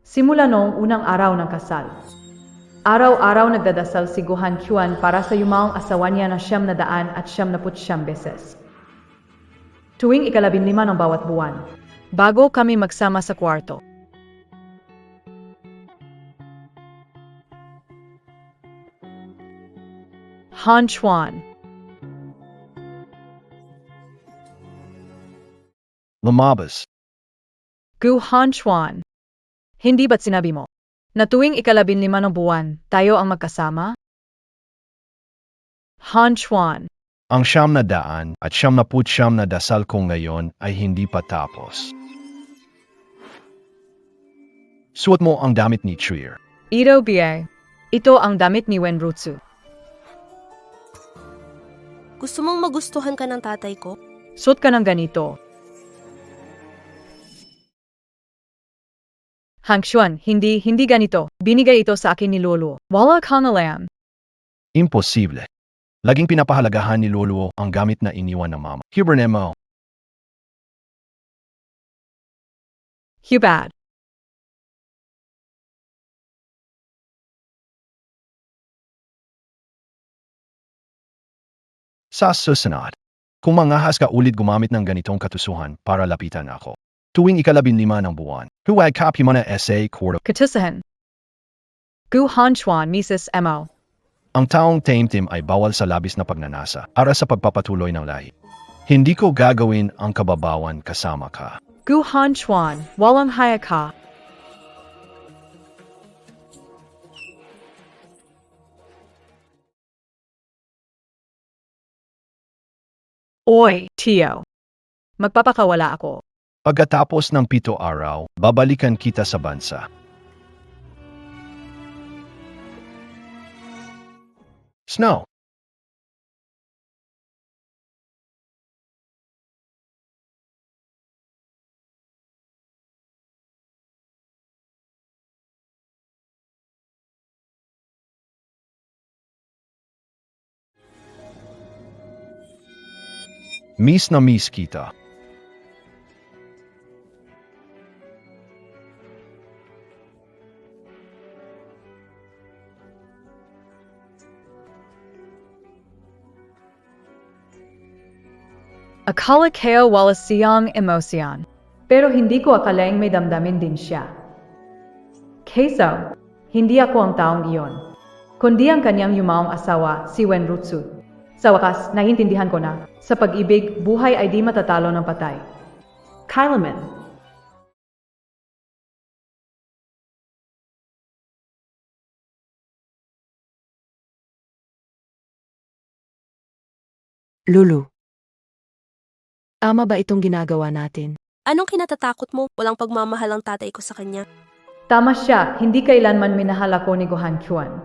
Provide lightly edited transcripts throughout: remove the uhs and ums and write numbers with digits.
Simula noong unang araw ng kasal. Araw-araw nagdadasal si Guhan Chuan para sa yumaong asawa niya na 900 at 99 beses. Tuwing ika-15 ng bawat buwan, bago kami magsama sa kwarto. Han Chuan, Lumabas. Gu Han Chuan. Hindi ba't sinabi mo na tuwing ika-15 ng buwan, tayo ang magkasama? Han Chuan. Ang 900 at 99 na dasal ko ngayon ay hindi pa tapos. Suot mo ang damit ni Trier. Ito Bie. Ito ang damit ni Wenrutsu. Gusto mong magustuhan ka ng tatay ko? Suot ka ng ganito. Hank Xuan, hindi ganito. Binigay ito sa akin ni Lolo. Wala kang alam. Imposible. Laging pinapahalagahan ni Lolo ang gamit na iniwan ng mama. Hubert mo. Hubad. Sa susunod, kung mangahas ka ulit gumamit ng ganitong katusuhan para lapitan ako. Tuwing ika-15 ng buwan, huwag copy mo na essay quarto. Katusahan. Gu Han Xuan, Mrs. Mo. Ang taong taimtim ay bawal sa labis na pagnanasa para sa pagpapatuloy ng lahi. Hindi ko gagawin ang kababawan kasama ka. Gu Han Xuan, walang haya ka. Oy, Tio. Magpapakawala ako. Pagkatapos ng 7 araw, babalikan kita sa bansa. Snow. Miss na miss kita. Akala kayo wala siyang emosyon. Pero hindi ko akalaing may damdamin din siya. Kaysa, hindi ako ang taong iyon. Kundi ang kanyang yumaong asawa, si Wenrutsu. Sa wakas, naiintindihan ko na, sa pag-ibig, buhay ay di matatalo ng patay. Kyleman. Lulu. Tama ba itong ginagawa natin? Anong kinatatakot mo? Walang pagmamahal ang tatay ko sa kanya. Tama siya, hindi kailanman minahal ako ni Guhan Chuan.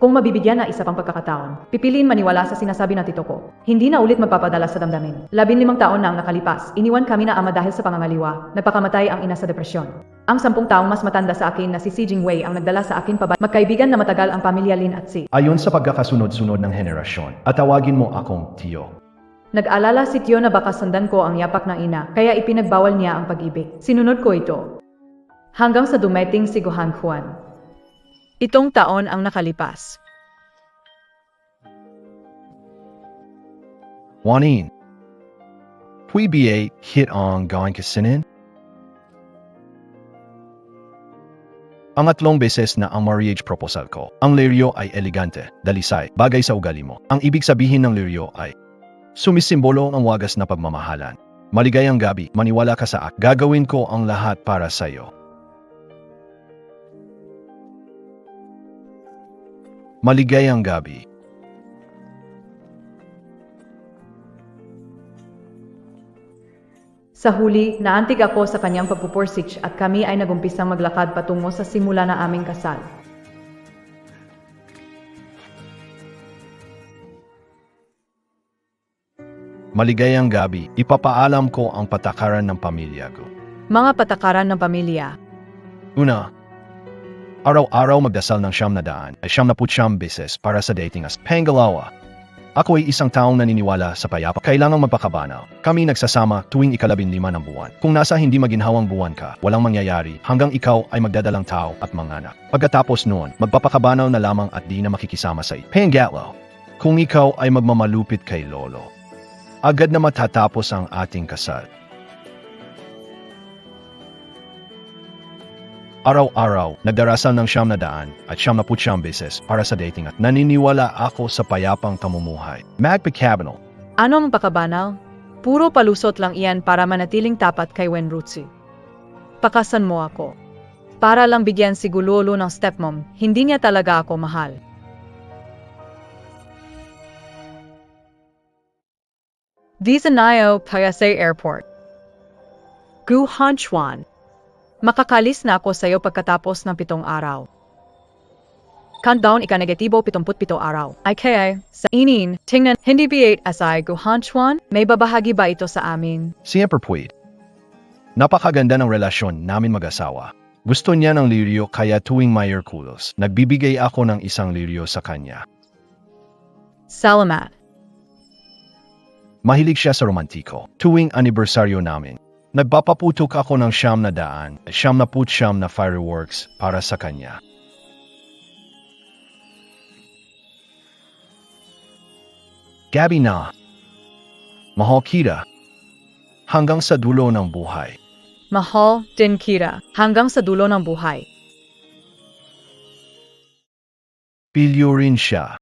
Kung mabibigyan na isa pang pagkakataon, pipiliin maniwala sa sinasabi ng tito ko. Hindi na ulit magpapadala sa damdamin. 15 taon na ang nakalipas, iniwan kami na ama dahil sa pangangaliwa, napakamatay ang ina sa depresyon. Ang 10 taong mas matanda sa akin na si Si Jingwei ang nagdala sa akin pabalik. Magkaibigan na matagal ang pamilya Lin at Si. Ayon sa pagkakasunod-sunod ng henerasyon, at tawagin mo akong Tio. Nag-alala si Tio na baka sundan ko ang yapak ng ina, kaya ipinagbawal niya ang pag-ibig. Sinunod ko ito. Hanggang sa dumating si Guhan Chuan. Itong taon ang nakalipas. Juanin. Pui ba hit ang gawin kasinin? Ang 3 beses na ang marriage proposal ko. Ang lirio ay elegante, dalisay, bagay sa ugali mo. Ang ibig sabihin ng lirio ay sumisimbolo ng wagas na pagmamahalan. Maligayang gabi, maniwala ka sa akin. Gagawin ko ang lahat para sa iyo. Maligayang gabi. Sa huli, naantig ako sa kanyang pagpupursik at kami ay nagumpisang maglakad patungo sa simula na aming kasal. Maligayang gabi, ipapaalam ko ang patakaran ng pamilya ko. Mga patakaran ng pamilya. Una, araw-araw magdasal ng 900 ay 99 beses para sa dating as pangalawa. Ako ay isang taong naniniwala sa payapa. Kailangang magpakabanaw. Kami nagsasama tuwing ika-15 ng buwan. Kung nasa hindi maginhawang buwan ka, walang mangyayari hanggang ikaw ay magdadalang tao at manganak. Pagkatapos noon, magpapakabanaw na lamang at di na makikisama sa iyo. Penggatlo, kung ikaw ay magmamalupit kay Lolo, agad na matatapos ang ating kasal. Araw-araw, nagdarasal ng 900 at 99 beses para sa dating at naniniwala ako sa payapang pamumuhay. Magpakabanaw. Ano ang pakabanaw? Puro palusot lang iyan para manatiling tapat kay Wenrutsu. Pakasan mo ako. Para lang bigyan si Gulolo ng stepmom, hindi niya talaga ako mahal. Disanayo Payasay Airport. Gu Hanchuan. Makakalis na ako sa iyo pagkatapos ng 7 araw. Countdown ika-negatibo 77 araw. IKI, sa inin, tingnan, hindi B8 SI Guhanchuan, may babahagi ba ito sa amin? Siyempre pwede. Napakaganda ng relasyon namin mag-asawa. Gusto niya ng liryo kaya tuwing Miyerkules, nagbibigay ako ng 1 liryo sa kanya. Salamat. Mahilig siya sa romantiko. Tuwing anibersaryo namin, nagpapaputok ako ng 900, 99 na fireworks para sa kanya. Gabi na. Mahal kita. Hanggang sa dulo ng buhay. Mahal din kita, hanggang sa dulo ng buhay. Pilyo rin siya.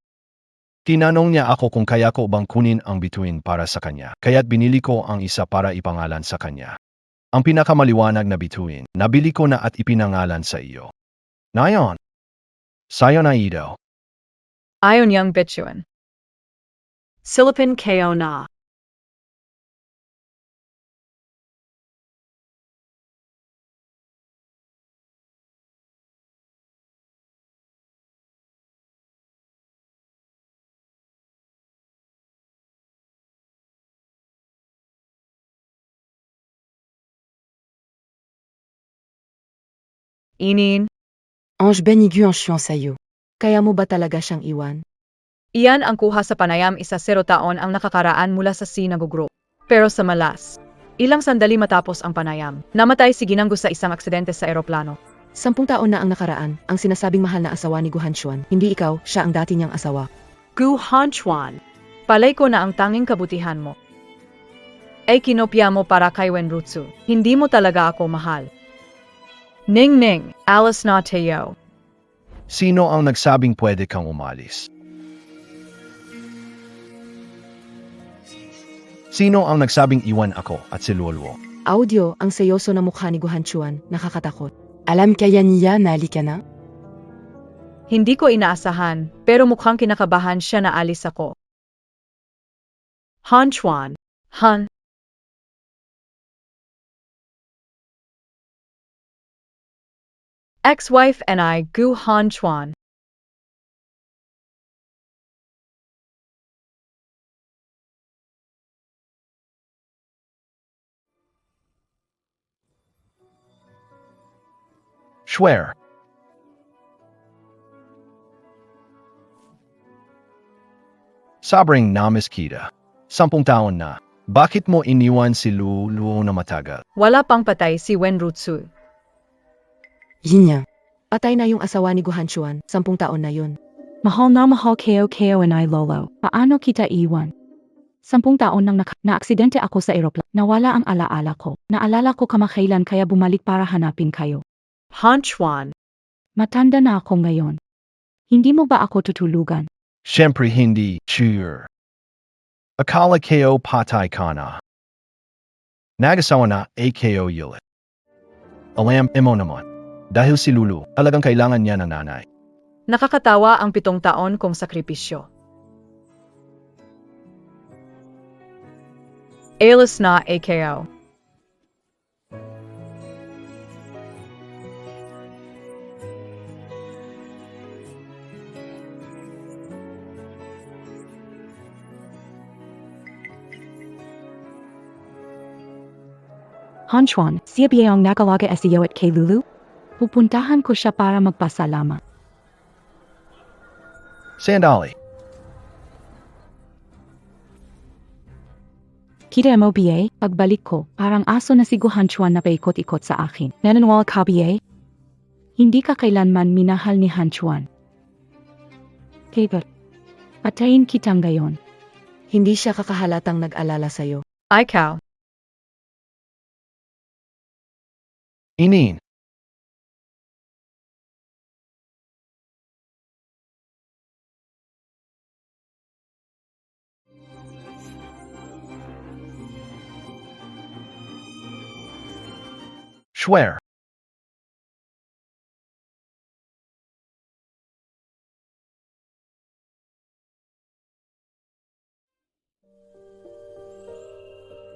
Tinanong niya ako kung kaya ko bang kunin ang bituin para sa kanya, kaya't binili ko ang isa para ipangalan sa kanya. Ang pinakamaliwanag na bituin, nabili ko na at ipinangalan sa iyo. Ngayon, sayo na ito. Ayon yang bituin. Silipin kayo na. Inin, Ange Benigu ang siyang sayo. Kaya mo ba talaga siyang iwan? iyan ang kuha sa panayam 10 taon ang nakakaraan mula sa sinagugro. Pero sa malas, ilang sandali matapos ang panayam, namatay si Ginanggo sa isang aksidente sa eroplano. 10 taon na ang nakaraan, ang sinasabing mahal na asawa ni Gu Hanchuan. Hindi ikaw, siya ang dati niyang asawa. Gu Hanchuan, palay ko na ang tanging kabutihan mo. Ay kinopya mo para kay Wenrutsu. Hindi mo talaga ako mahal. Ning Ning, alas na tayo. Sino ang nagsabing pwede kang umalis? Sino ang nagsabing iwan ako at si Lolo? Audio, ang seryoso na mukha ni Gu Hanchuan, nakakatakot. Alam kaya niya na ka na? Hindi ko inaasahan, pero mukhang kinakabahan siya na alis ako. Hanchuan, Han. Ex-wife and I, Gu Hanchuan. Schwer. Sobrang namiss kita. 10 taon na. Bakit mo iniwan si Lulu na matagal? Wala pang patay si Wenrutsu. Yun niya. Patay na yung asawa ni Gu Hanchuan, 10 taon na yun. Mahal na mahal kayo and I Lolo. Paano kita iwan? 10 taon nang na-aksidente ako sa aeroplano. Nawala ang alaala ko. Naalala ko kamakailan kaya bumalik para hanapin kayo. Hanchuan. Matanda na ako ngayon. Hindi mo ba ako tutulugan? Siyempre hindi, sure. Akala kayo patay ka na. Nagasawa na AKO ulit. Alam mo naman. Dahil si Lulu, talagang kailangan niya ng nanay. Nakakatawa ang 7 taon kong sakripisyo. Alis na AKO. Hanchuan, siya ba ang nakalaga SEO at kay Lulu? Pupuntahan ko siya para magpasalamat. Sandali. Kita mo BA, pagbalik ko, parang aso na si Guhan Chuan na paikot-ikot sa akin. Nananwal ka BA? Hindi ka kailanman minahal ni Han Chuan. Kaya, patayin kitang gayon. Hindi siya kakahalatang nag-alala sa'yo. Ikaw. Inin. Swear.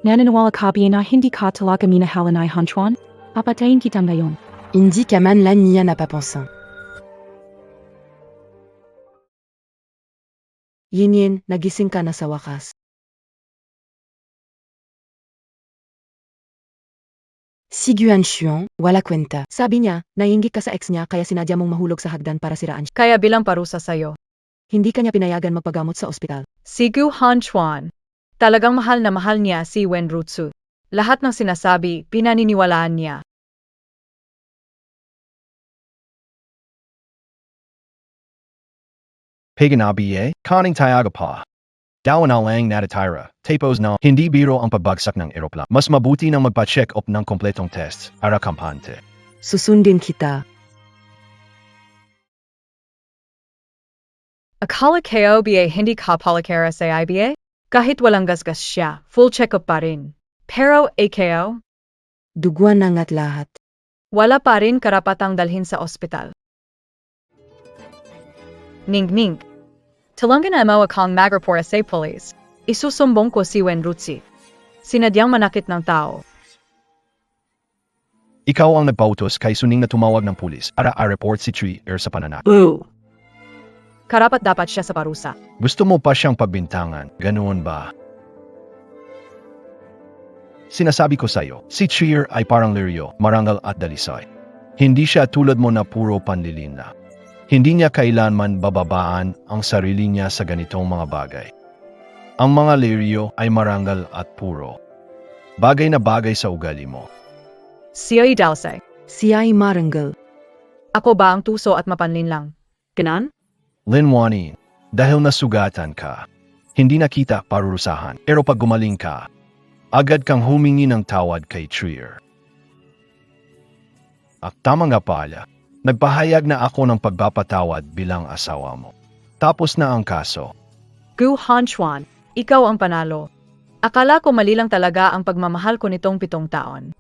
Nananwal ka BA na hindi ka talaga minahal ni Han Chuan? Papatayin kitang gayon. Hindi ka man lang niya napapansin. Yin, nagising ka na sa wakas. Si Guan Xuan, wala kwenta. Sabi niya, naiinggit ka sa ex niya kaya sinadya mong mahulog sa hagdan para siraan siya. Kaya bilang parusa sa'yo. Hindi ka niya pinayagan magpagamot sa ospital. Si Guhan Chuan. Talagang mahal na mahal niya si Wen Rutsu. Lahat ng sinasabi, pinaniniwalaan niya. Paganabi kaning tayaga pa. Dawan lang natatira, tapos na hindi biro ang pagbagsak ng eroplan. Mas mabuti nang magpa-check up ng kompletong tests, para kampante. Susundin kita. Akala ko ba hindi ka palakera sa IBA? Kahit walang gasgas siya, full check-up pa rin. Pero AKO, Duguan na nga't lahat. wala pa rin karapatang dalhin sa ospital. Ning. Tulungan mo akong mag-report sa police. Isusumbong ko si Wen Rutsi. Sinadyang manakit ng tao. Ikaw ang nagpautos kay Suning na tumawag ng pulis para a-report si Tri sa pananakit. Boo! Karapat dapat siya sa parusa. Gusto mo pa siyang pagbintangan, ganoon ba? Sinasabi ko sa'yo, si Trier ay parang Lirio, marangal at dalisay. Hindi siya tulad mo na puro panlilina. Hindi niya kailanman bababaan ang sarili niya sa ganitong mga bagay. Ang mga Lirio ay marangal at puro. Bagay na bagay sa ugali mo. Siya idalsay. Siya ay marangal. Ako ba ang tuso at mapanlin lang? Ganon? Linwanin, dahil nasugatan ka, hindi na kita parurusahan. Pero pag gumaling ka, agad kang humingi ng tawad kay Trier. At tama nga pala, nagpahayag na ako ng pagpapatawad bilang asawa mo. Tapos na ang kaso. Guhan Chuan, ikaw ang panalo. Akala ko mali lang talaga ang pagmamahal ko nitong 7 taon.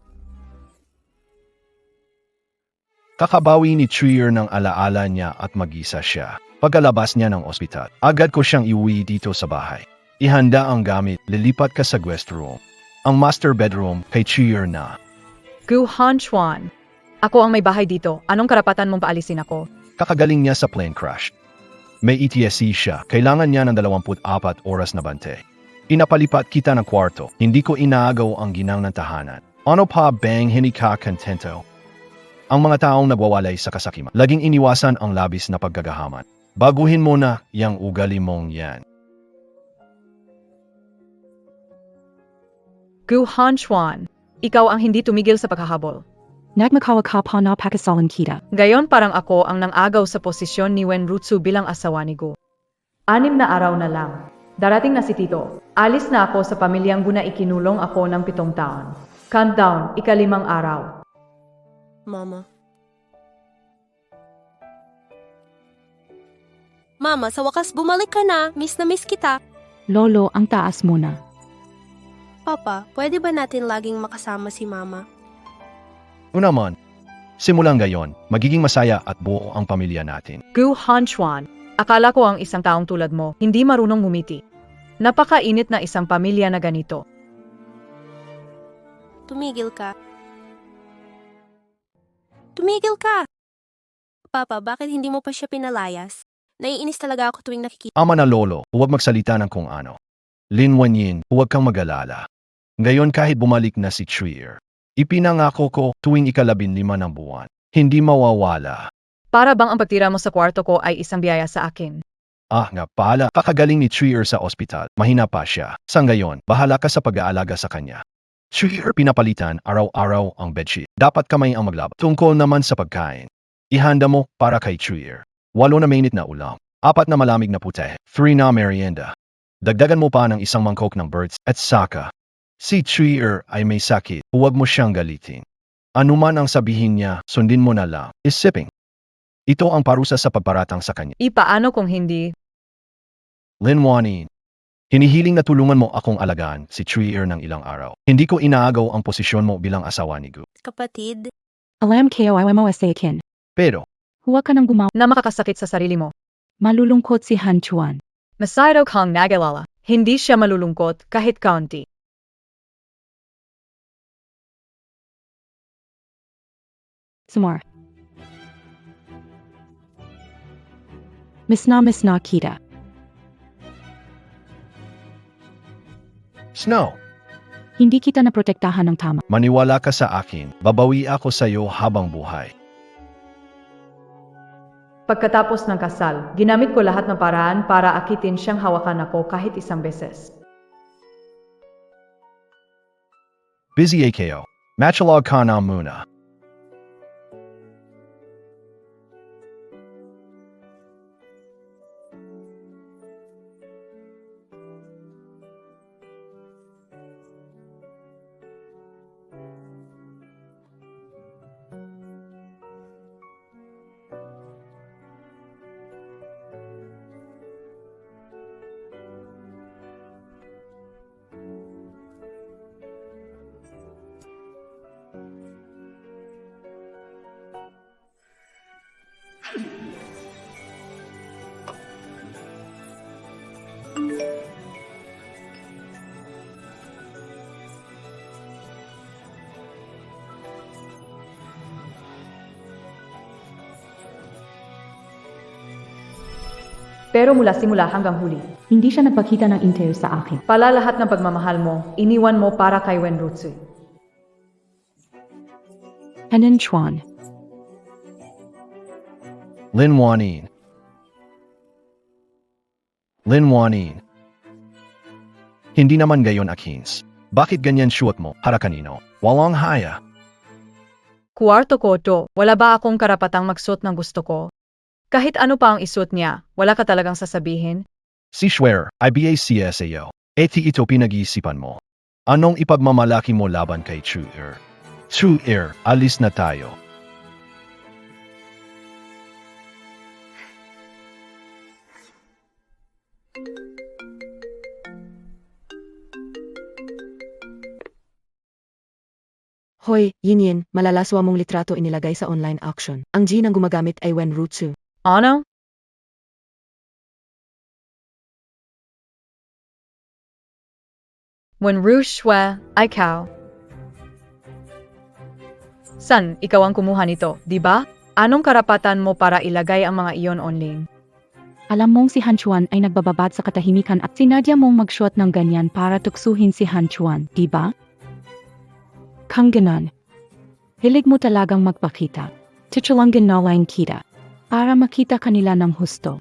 Kakabawi ni Trier ng alaala niya at mag-isa siya. Pagkalabas niya ng ospital, agad ko siyang iuwi dito sa bahay. Ihanda ang gamit, lilipat ka sa guest room. Ang master bedroom kay Trier na. Guhan Chuan, ako ang may bahay dito. Anong karapatan mong paalisin ako? Kakagaling niya sa plane crash. May ETSC siya, kailangan niya ng 24 oras na bante. Inapalipat kita ng kwarto, hindi ko inaagaw ang ginang ng tahanan. Ano pa bang hindi ka kontento? Ang mga taong nagwawalay sa kasakiman, laging iniwasan ang labis na paggagahaman. Baguhin mo na yang ugali mong yan. Guhan Chuan, ikaw ang hindi tumigil sa paghahabol. Nagmakawa ka pa na pakasalan kita. Gayon parang ako ang nangagaw sa posisyon ni Wen Rutsu bilang asawa ni Gu. 6 na araw na lang. Darating na si Tito. Alis na ako sa pamilyang Gu na ikinulong ako ng 7 taon. Countdown, 5 araw. Mama, sa wakas bumalik ka na. Miss na miss kita. Lolo, ang taas mo na. Papa, pwede ba natin laging makasama si Mama? Unaman, simulang gayon, magiging masaya at buo ang pamilya natin. Guhan Chuan, akala ko ang isang taong tulad mo, hindi marunong ngumiti. Napakainit na isang pamilya na ganito. Tumigil ka. Tumigil ka! Papa, bakit hindi mo pa siya pinalayas? Naiinis talaga ako tuwing nakikita. Ama na lolo, huwag magsalita ng kung ano. Lin Wanyin, huwag kang mag-alala. Ngayon kahit bumalik na si Trier, ipinangako ko tuwing 15 ng buwan, hindi mawawala. Para bang ang pagtira mo sa kwarto ko ay isang biyaya sa akin? Ah nga pala, kakagaling ni Trier sa ospital. Mahina pa siya. Sa ngayon, bahala ka sa pag-aalaga sa kanya. Trier, pinapalitan araw-araw ang bedsheet. Dapat kamay ang maglaba. Tungkol naman sa pagkain. Ihanda mo para kay Trier. 8 na mainit na ulam. 4 na malamig na puti. 3 na merienda. Dagdagan mo pa ng isang mangkok ng birds at saka. Si Trier ay may sakit. Huwag mo siyang galitin. Ano man ang sabihin niya, sundin mo na lang. Isiping. Ito ang parusa sa pagparatang sa kanya. Ipaano kung hindi? Linwanin. Hinihiling na tulungan mo akong alagaan si Trier ng ilang araw. Hindi ko inaagaw ang posisyon mo bilang asawa ni Gu. Kapatid, Alam kayo ay mo sa akin. Pero, Huwag ka nang gumawa. Na makakasakit sa sarili mo. Malulungkot si Han Chuan. Masayro kang nagalala. Hindi siya malulungkot kahit kaunti. Sumar. Miss na kita. Snow, Hindi kita naprotektahan ng tama. maniwala ka sa akin. Babawi ako sa iyo habang buhay. Pagkatapos ng kasal, ginamit ko lahat ng paraan para akitin siyang hawakan ako kahit isang beses. Busy AKO. Matchalog ka na muna. Pero mula simula hanggang huli, Hindi siya nagpakita ng interes sa akin. pala lahat ng pagmamahal mo, iniwan mo para kay Wenrutsu. Hanan Chuan. Linwanin. Linwanin. Hindi naman gayon Akins. Bakit ganyan suot mo, para kanino? Walang haya. Kuwarto ko to, wala ba akong karapatang magsuot ng gusto ko? Kahit ano pa ang isuot niya, wala ka talagang sasabihin? Si Schwer, IBACSAO. Eti ito pinag-iisipan mo. Anong ipagmamalaki mo laban kay Truer? Truer, alis na tayo. Hoy, Yin, malalaswa mong litrato inilagay sa online auction. Ang G ang gumagamit ay Wenrutsu. Ano? Wenrushwa, ikaw. San, ikaw ang kumuha nito, di ba? Anong karapatan mo para ilagay ang mga iyon online? Alam mong si Han Chuan ay nagbababad sa katahimikan at sinadya mong magsuot ng ganyan para tuksuhin si Han Chuan, di ba? Kang ganon. Hilig mo talagang magpakita. Titulangan na lang kita. Para makita kanila ng husto.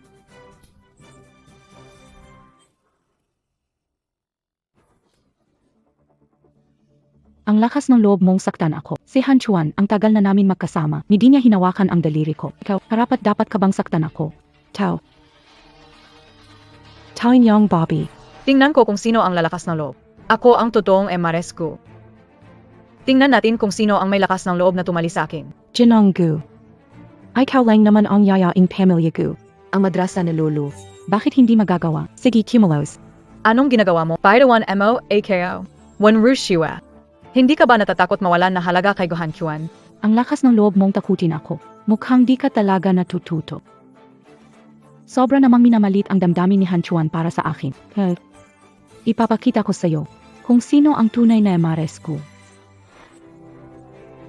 Ang lakas ng loob mong saktan ako. Si Han Chuan, ang tagal na namin magkasama. Hindi niya hinawakan ang daliri ko. Ikaw, karapat dapat ka bang saktan ako? Tao. Tawin Young Bobby. Tingnan ko kung sino ang lalakas ng loob. Ako ang totoong Emarescu. Tingnan natin kung sino ang may lakas ng loob na tumali sa akin. Jinong Gu. Ikaw lang naman ang yayaing pamilya Gu. Ang madrasa ni Lolo. Bakit hindi magagawa? Sige, Cumulos. Anong ginagawa mo? Paidawan mo, AKO. Wenrushiwa. Hindi ka ba natatakot mawalan na halaga kay Gohan Kyuan? Ang lakas ng loob mong takutin ako. Mukhang di ka talaga natututo. Sobra namang minamalit ang damdamin ni Han Chuan para sa akin. Ipapakita ko sa'yo kung sino ang tunay na Emarescu.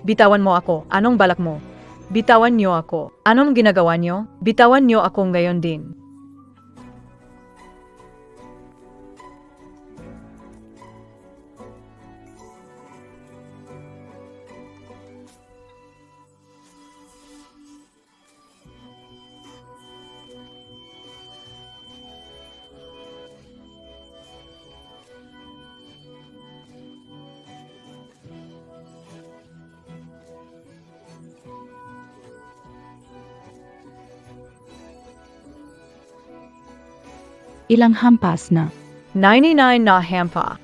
Bitawan mo ako. Anong balak mo? Bitawan niyo ako. Anong ginagawa niyo? Bitawan niyo ako ngayon din. Ilang hampas na. 99 na hampa.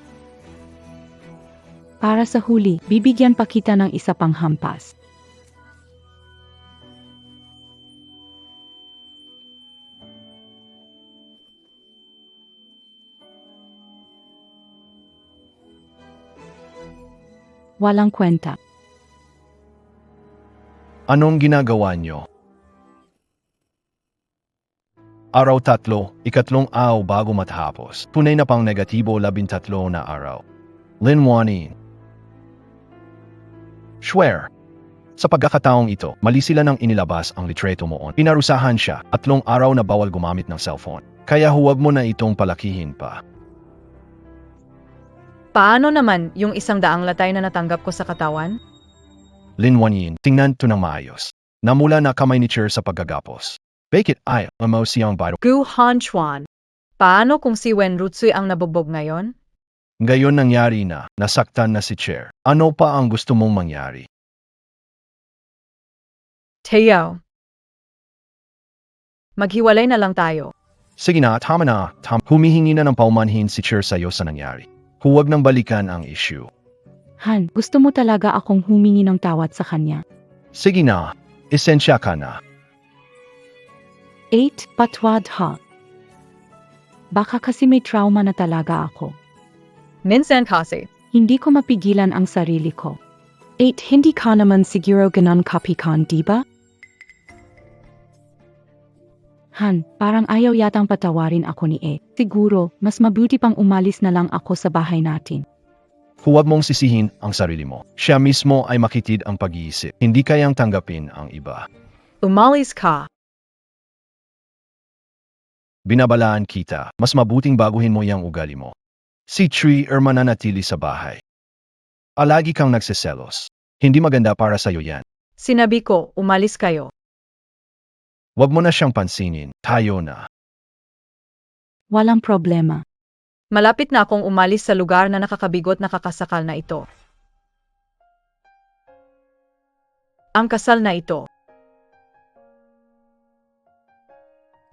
Para sa huli, bibigyan pa kita ng isa pang hampas. Walang kwenta. Anong ginagawa nyo? Araw 3, ikatlong araw bago matapos. Tunay na pang negatibo 13 na araw. Linwanin. Swear. Sa pagkakataong ito, mali sila nang inilabas ang litreto mo. Pinarusahan siya, 3 araw na bawal gumamit ng cellphone. Kaya huwag mo na itong palakihin pa. Paano naman yung 100 latay na natanggap ko sa katawan? Linwanin, tingnan to ng maayos. Namula na kamay ni Cher sa pagkagapos. Bakit ay amaw siyang baro? Gu Hanchuan. Paano kung si Wen Rutsui ang nabubog ngayon? Ngayon nangyari na, nasaktan na si Cher. Ano pa ang gusto mong mangyari? Teo. Maghiwalay na lang tayo. Sige na, tama na. Humihingi na ng paumanhin si Cher sa'yo sa nangyari. Huwag nang balikan ang issue. Han, gusto mo talaga akong humingi ng tawad sa kanya? Sige na, esensya ka na. 8. Patwad ha. Baka kasi may trauma na talaga ako. Minsan kasi. Hindi ko mapigilan ang sarili ko. 8. Hindi ka naman siguro ganon kapikan, di ba? Han, parang ayaw yatang patawarin ako ni E. Siguro, mas mabuti pang umalis na lang ako sa bahay natin. Huwag mong sisihin ang sarili mo. Siya mismo ay makitid ang pag-iisip. Hindi kayang tanggapin ang iba. Umalis ka. Binabalaan kita, mas mabuting baguhin mo yung ugali mo. Si Tree mananatili sa bahay. Alagi kang nagseselos. Hindi maganda para sa'yo yan. Sinabi ko, umalis kayo. Huwag mo na siyang pansinin, tayo na. Walang problema. Malapit na akong umalis sa lugar na nakakabigot na kakasakal na ito. Ang kasal na ito.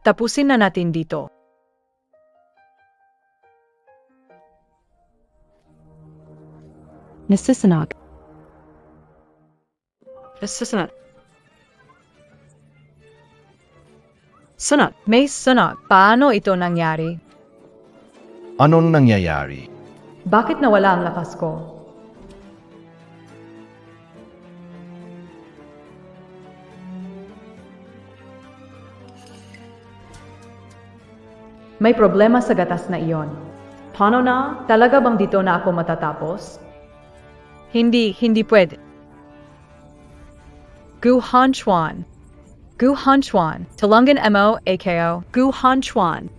Tapusin na natin dito. Nasisanag. Sunod. Sunod. May sunod. Paano ito nangyari? Anong nangyayari? Bakit nawala ang lakas ko? May problema sa gatas na iyon. Paano na? Talaga bang dito na ako matatapos? Hindi pwede. Gu Hanchuan. Gu Hanchuan. Talungan mo, AKO. Gu Hanchuan.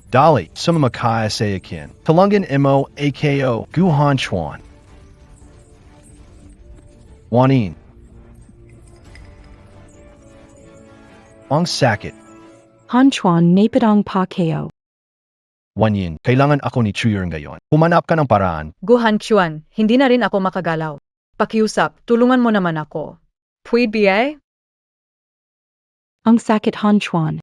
Dali, sumamakaya sa akin. Talungan mo, AKO, Guhan Chuan. Wanin. Ang sakit. Hanchuan napidang pa kayo. Wanyin, kailangan ako ni Trier ngayon. Humanap ka ng paraan. Gu Hanchuan. Hindi na rin ako makagalaw. Pakiusap, tulungan mo naman ako. Pwede ba? Ang sakit Hanchuan.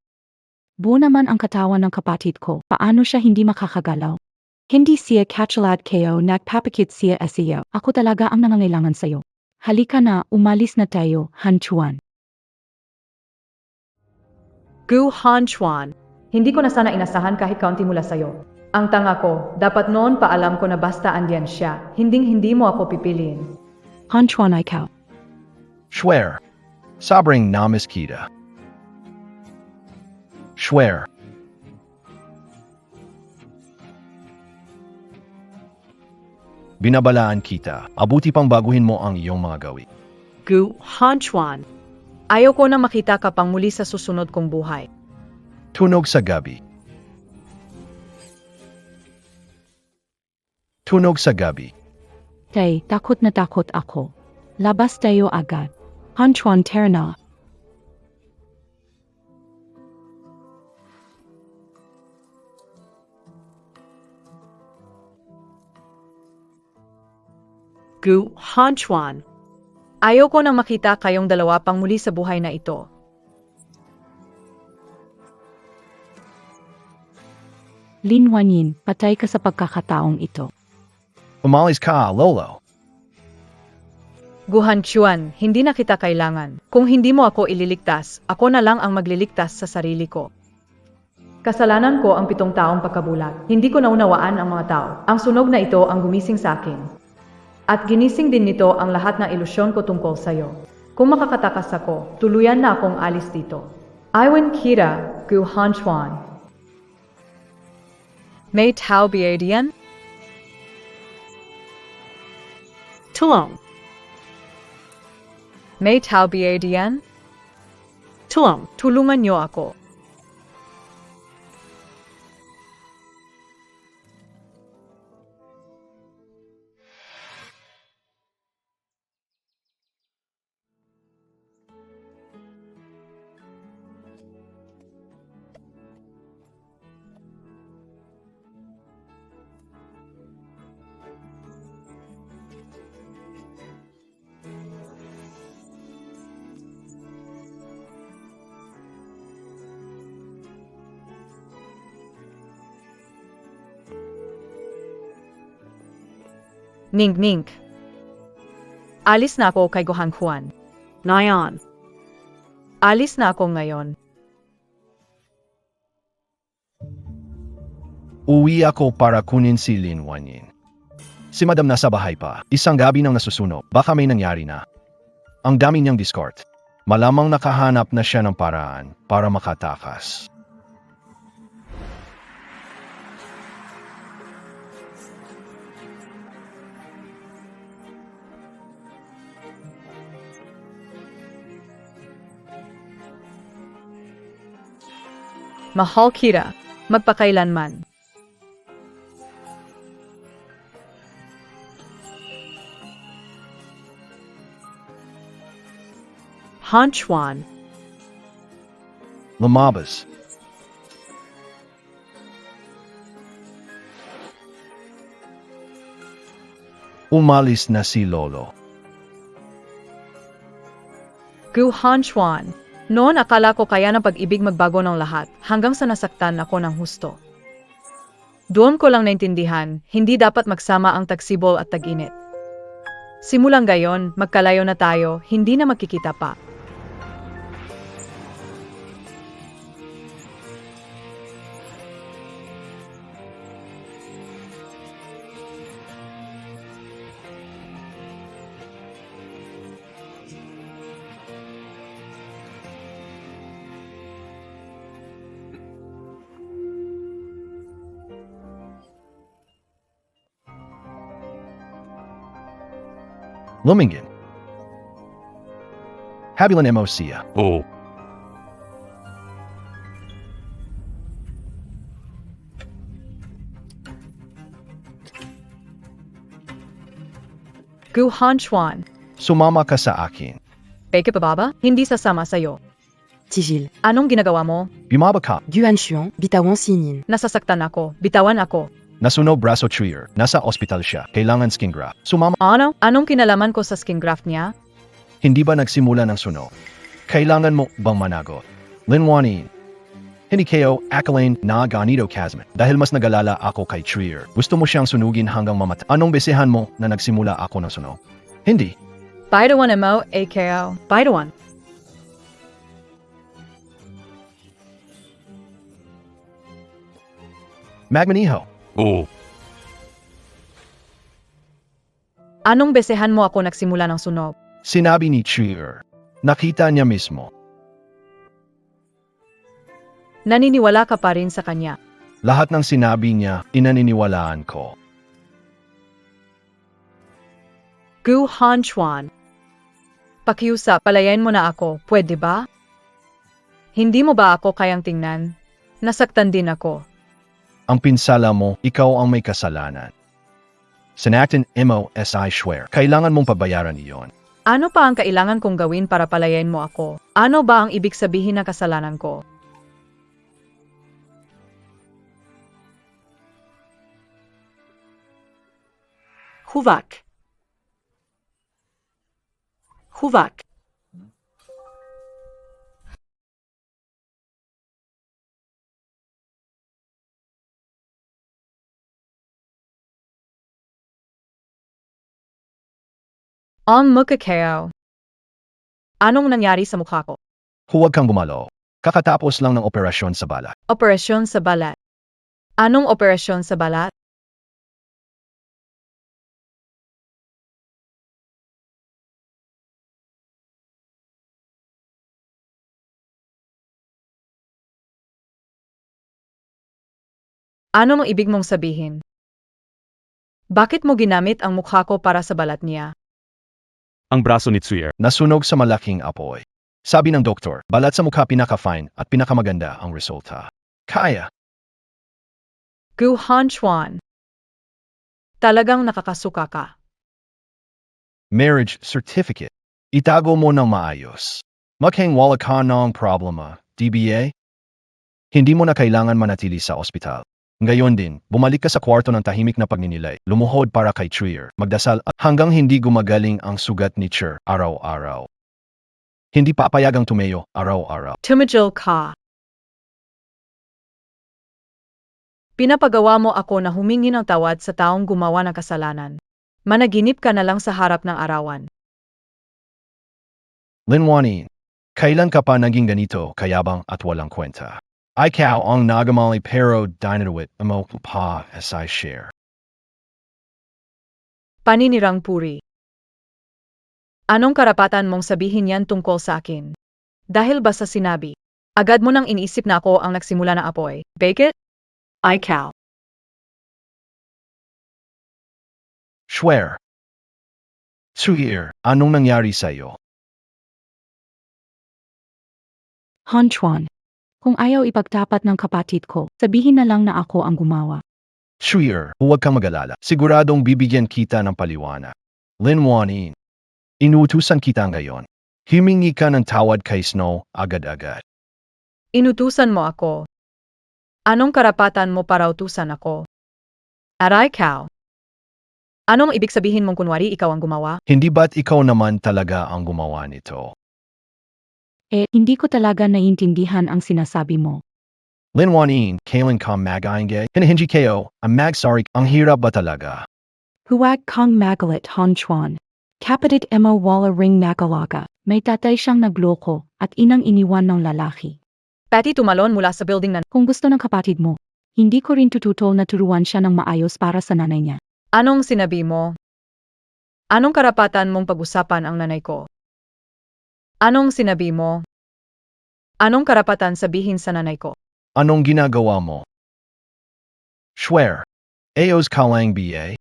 Buo naman ang katawan ng kapatid ko. Paano siya hindi makakagalaw? Hindi siya katulad kayo, nagpapakit siya asiyo. Ako talaga ang nangangailangan sa'yo. Halika na, umalis na tayo, Hanchuan. Gu Hanchuan. Hindi ko na sana inasahan kahit kaunti mula sa'yo. Ang tanga ko, dapat noon pa alam ko na basta andyan siya. Hindi mo ako pipiliin. Hanchuan ikaw. Schwer. Sobrang namis kita. Schwer. Binabalaan kita. Abuti pang baguhin mo ang iyong mga gawi. Gu Hanchuan. Ayaw ko na makita ka pang muli sa susunod kong buhay. Tunog sa gabi. Tunog sa gabi. Tay, takot na takot ako. Labas tayo agad. Hanchuan terna. Gu Hanchuan. Ayaw ko nang makita kayong dalawa pang muli sa buhay na ito. Lin Wanyin, patay ka sa pagkakataong ito. Umalis ka, Lolo. Gu Hanchuan, hindi na kita kailangan. Kung hindi mo ako ililigtas, ako na lang ang magliligtas sa sarili ko. Kasalanan ko ang 7 taong pagkabulag. Hindi ko naunawaan ang mga tao. Ang sunog na ito ang gumising sa akin. At ginising din nito ang lahat ng ilusyon ko tungkol sa'yo. Kung makakatakas ako, tuluyan na akong alis dito. Iwan Kira, Gu Hanchuan. May tao ba diyan? Tulong. May tao ba diyan? Tulong. Tulungan niyo ako. Ning. Alis na ako kay Guhang Juan. Nyan. Alis na ako ngayon. Uwi ako para kunin si Lin Wanyin. Si Madam nasa bahay pa. Isang gabi nang nasusunog. Baka may nangyari na. Ang dami niyang discard. Malamang nakahanap na siya ng paraan para makatakas. Mahal Kira, magpakailanman. Hanchuan. Lumabas. Umalis na si Lolo. Gu Hanchuan. Noon akala ko kaya ng pag-ibig magbago ng lahat hanggang sa nasaktan ako ng husto. Doon ko lang naintindihan, hindi dapat magsama ang tagsibol at tag-init. Simulang gayon, magkalayo na tayo, hindi na magkikita pa. Lumingin. Habilan mo siya. Oh. Gu Hanchuan. Sumama ka sa akin. Peke pa ba? Hindi sasama sa'yo. Tigil. Anong ginagawa mo? Bumaba ka. Guanshuan, bitawan si Nin. Nasasaktan ako. Bitawan ako. Nasunog braso trier. Nasa ospital siya. Kailangan skin graft. Sumama. Ano? Anong kinalaman ko sa skin graft niya? Hindi ba nagsimula ng sunog? Kailangan mo bang managot? Linwanin. Hindi kayo akalain na ganito Kazman. Dahil mas nagalala ako kay Trier. Gusto mo siyang sunugin hanggang mamatay. Anong besehan mo na nagsimula ako ng sunog? Hindi. Paidawan mo, AKO. Baidawan. Magmaniho. Oh. Anong besehan mo ako nagsimula ng sunog? Sinabi ni Trier. Nakita niya mismo. Naniniwala ka pa rin sa kanya. Lahat ng sinabi niya, inaniniwalaan ko. Gu Hanchuan. Pakiusap, palayain mo na ako, pwede ba? Hindi mo ba ako kayang tingnan? Nasaktan din ako. Ang pinsala mo, ikaw ang may kasalanan. Sinaktan mo I swear. Kailangan mong pabayaran iyon. Ano pa ang kailangan kong gawin para palayain mo ako? Ano ba ang ibig sabihin ng kasalanan ko? Huvak. Huvak. Ang mukha kayo. Anong nangyari sa mukha ko? Huwag kang gumalaw. Kakatapos lang ng operasyon sa balat. Operasyon sa balat. Anong operasyon sa balat? Ano ang ibig mong sabihin? Bakit mo ginamit ang mukha ko para sa balat niya? Ang braso ni Tsuyer. Nasunog sa malaking apoy. Sabi ng doktor, balat sa mukha pinaka-fine at pinakamaganda ang resulta. Kaya. Gu Hanchuan. Talagang nakakasuka ka. Marriage certificate. Itago mo ng maayos. Maghang wala ka ng problema, DBA? Hindi mo na kailangan manatili sa ospital. Ngayon din, bumalik ka sa kwarto ng tahimik na pagninilay, lumuhod para kay Trier, magdasal hanggang hindi gumagaling ang sugat ni Trier araw-araw. Hindi papayagang tumayo araw-araw. Tumigil ka. Pinapagawa mo ako na humingi ng tawad sa taong gumawa ng kasalanan. Managinip ka na lang sa harap ng arawan. Linwanin, kailan ka pa naging ganito kayabang at walang kwenta? Ikaw ang nagamali pero dinadawit mo pa as I share. Paninirang puri. Anong karapatan mong sabihin yan tungkol sa akin? Dahil ba sa sinabi? Agad mo nang iniisip na ako ang nagsimula ng apoy. Bake it? Ikaw. Swear. Tsuyer, anong nangyari sa'yo? Hanchuan. Kung ayaw ipagtapat ng kapatid ko, sabihin na lang na ako ang gumawa. Tsuyer, huwag kang mag-alala. Siguradong bibigyan kita ng paliwanag. Linwanin. Inuutusan kita ngayon. Himingi ka ng tawad kay Snow agad-agad. Inutusan mo ako. Anong karapatan mo para utusan ako? Aray ikaw. Anong ibig sabihin mong kunwari ikaw ang gumawa? Hindi ba't ikaw naman talaga ang gumawa nito? Hindi ko talaga naiintindihan ang sinasabi mo. Linwanin, kailan ka mag-aingay? Hinahingi kayo, ang mag-sorry, ang hirap ba talaga? Huwag kang magalit, Hanchuan. Kapatid Emma wala ring nagalaga. May tatay siyang nagloko at inang iniwan ng lalaki. Patty tumalon mula sa building na. Kung gusto ng kapatid mo, hindi ko rin tututol na turuan siya ng maayos para sa nanay niya. Anong sinabi mo? Anong karapatan mong pag-usapan ang nanay ko? Anong sinabi mo? Anong karapatan sabihin sa nanay ko? Anong ginagawa mo? Swear. Ayos ka lang BA?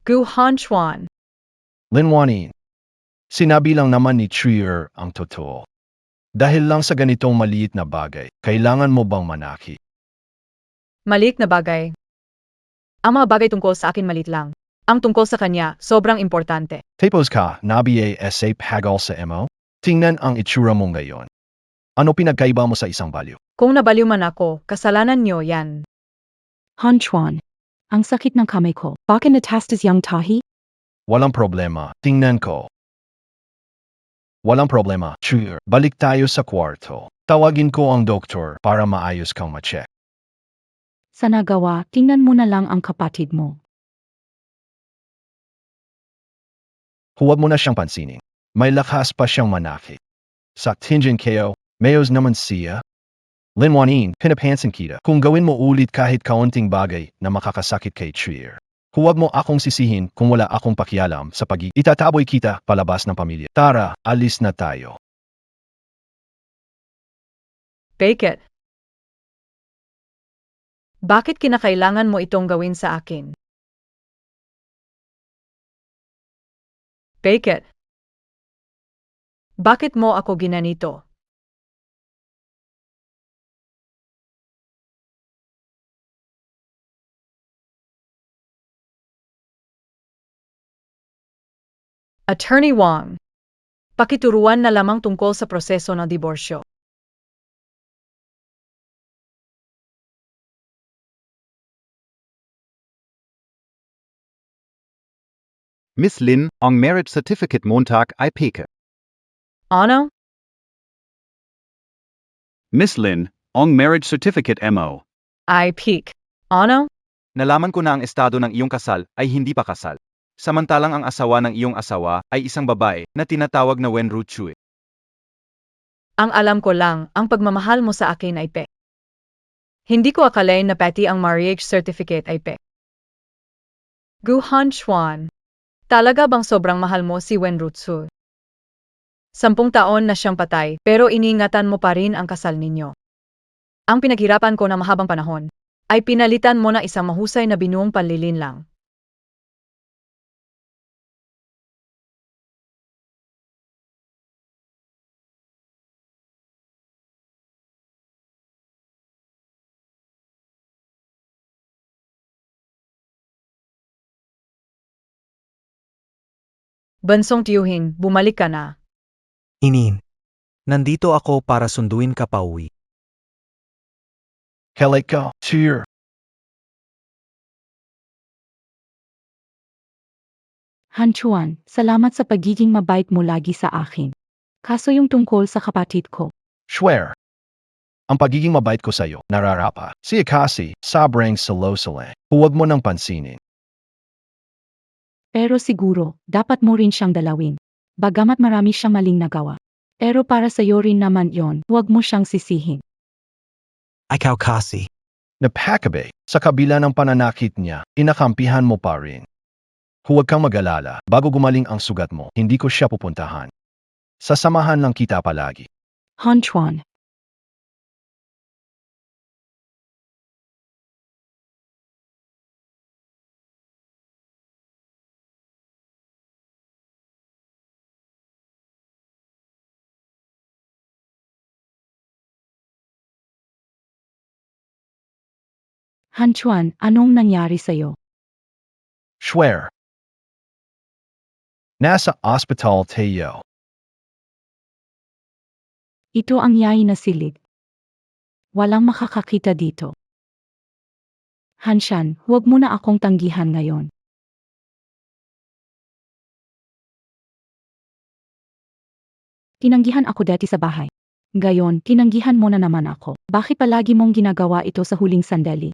Gu Hanchuan. Linwanin. Sinabi lang naman ni Trier ang totoo. Dahil lang sa ganitong maliit na bagay, kailangan mo bang manaki? Maliit na bagay. Ang mga bagay tungkol sa akin maliit lang. Ang tungkol sa kanya, sobrang importante. Tapos ka, nabi sa pagal sa MO? Tingnan ang itsura mo ngayon. Ano pinagkaiba mo sa isang baliw? Kung nabaliw man ako, kasalanan niyo yan. Hanchuan. Ang sakit ng kamay ko. Bakit natastas yung tahi? Walang problema. Tingnan ko. Walang problema. Sure. Balik tayo sa kwarto. Tawagin ko ang doktor para maayos kang ma-check. Sa nagawa, tingnan mo na lang ang kapatid mo. Huwag mo na siyang pansinin. May lakas pa siyang manakit. Sa tingin kayo, mayos naman siya. Linwanin, pinapansin kita. Kung gawin mo ulit kahit kaunting bagay na makakasakit kay Trier. Huwag mo akong sisihin kung wala akong pakialam sa itataboy kita palabas ng pamilya. Tara, alis na tayo. Bake it. Bakit kinakailangan mo itong gawin sa akin? Bake it. Bakit mo ako ginanito? Attorney Wong. Pakituruan na lamang tungkol sa proseso ng diborsyo. Miss Lin, ang marriage certificate Montag ay peke. Ano? Miss Lin, ang marriage certificate MO. I peak. Ano? Nalaman ko na ang estado ng iyong kasal ay hindi pa kasal. samantalang ang asawa ng iyong asawa ay isang babae na tinatawag na Wen Ruchui. Ang alam ko lang, ang pagmamahal mo sa akin ay pe. Hindi ko akalain na pati ang marriage certificate ay pe. Gu Hanchuan, talaga bang sobrang mahal mo si Wen Rutsu? 10 taon na siyang patay, pero iniingatan mo pa rin ang kasal ninyo. Ang pinaghirapan ko na mahabang panahon, ay pinalitan mo na isang mahusay na binuong panlilin lang. Bansong tiyuhin, bumalik ka na. Inin, nandito ako para sunduin ka pauwi. Keleka, cheer. Hanchuan, salamat sa pagiging mabait mo lagi sa akin. Kaso yung tungkol sa kapatid ko. Swear. Ang pagiging mabait ko sa'yo, nararapa. Si Akasi, sobrang salo-sale. Huwag mo nang pansinin. Pero siguro, dapat mo rin siyang dalawin. Bagamat marami siyang maling nagawa. Pero para sa'yo rin naman yon, huwag mo siyang sisihin. Ikaw kasi. Napakabe, sa kabila ng pananakit niya, inakampihan mo pa rin. Huwag kang mag-alala, bago gumaling ang sugat mo, hindi ko siya pupuntahan. Sasamahan lang kita palagi. Hanchuan, Hanchuan, anong nangyari sa'yo? Swear. Nasa ospital tayo. Ito ang yay na silid. Walang makakakita dito. Hanshan, huwag mo na akong tanggihan ngayon. Tinanggihan ako dati sa bahay. Gayon, tinanggihan mo na naman ako. Bakit palagi mong ginagawa ito sa huling sandali?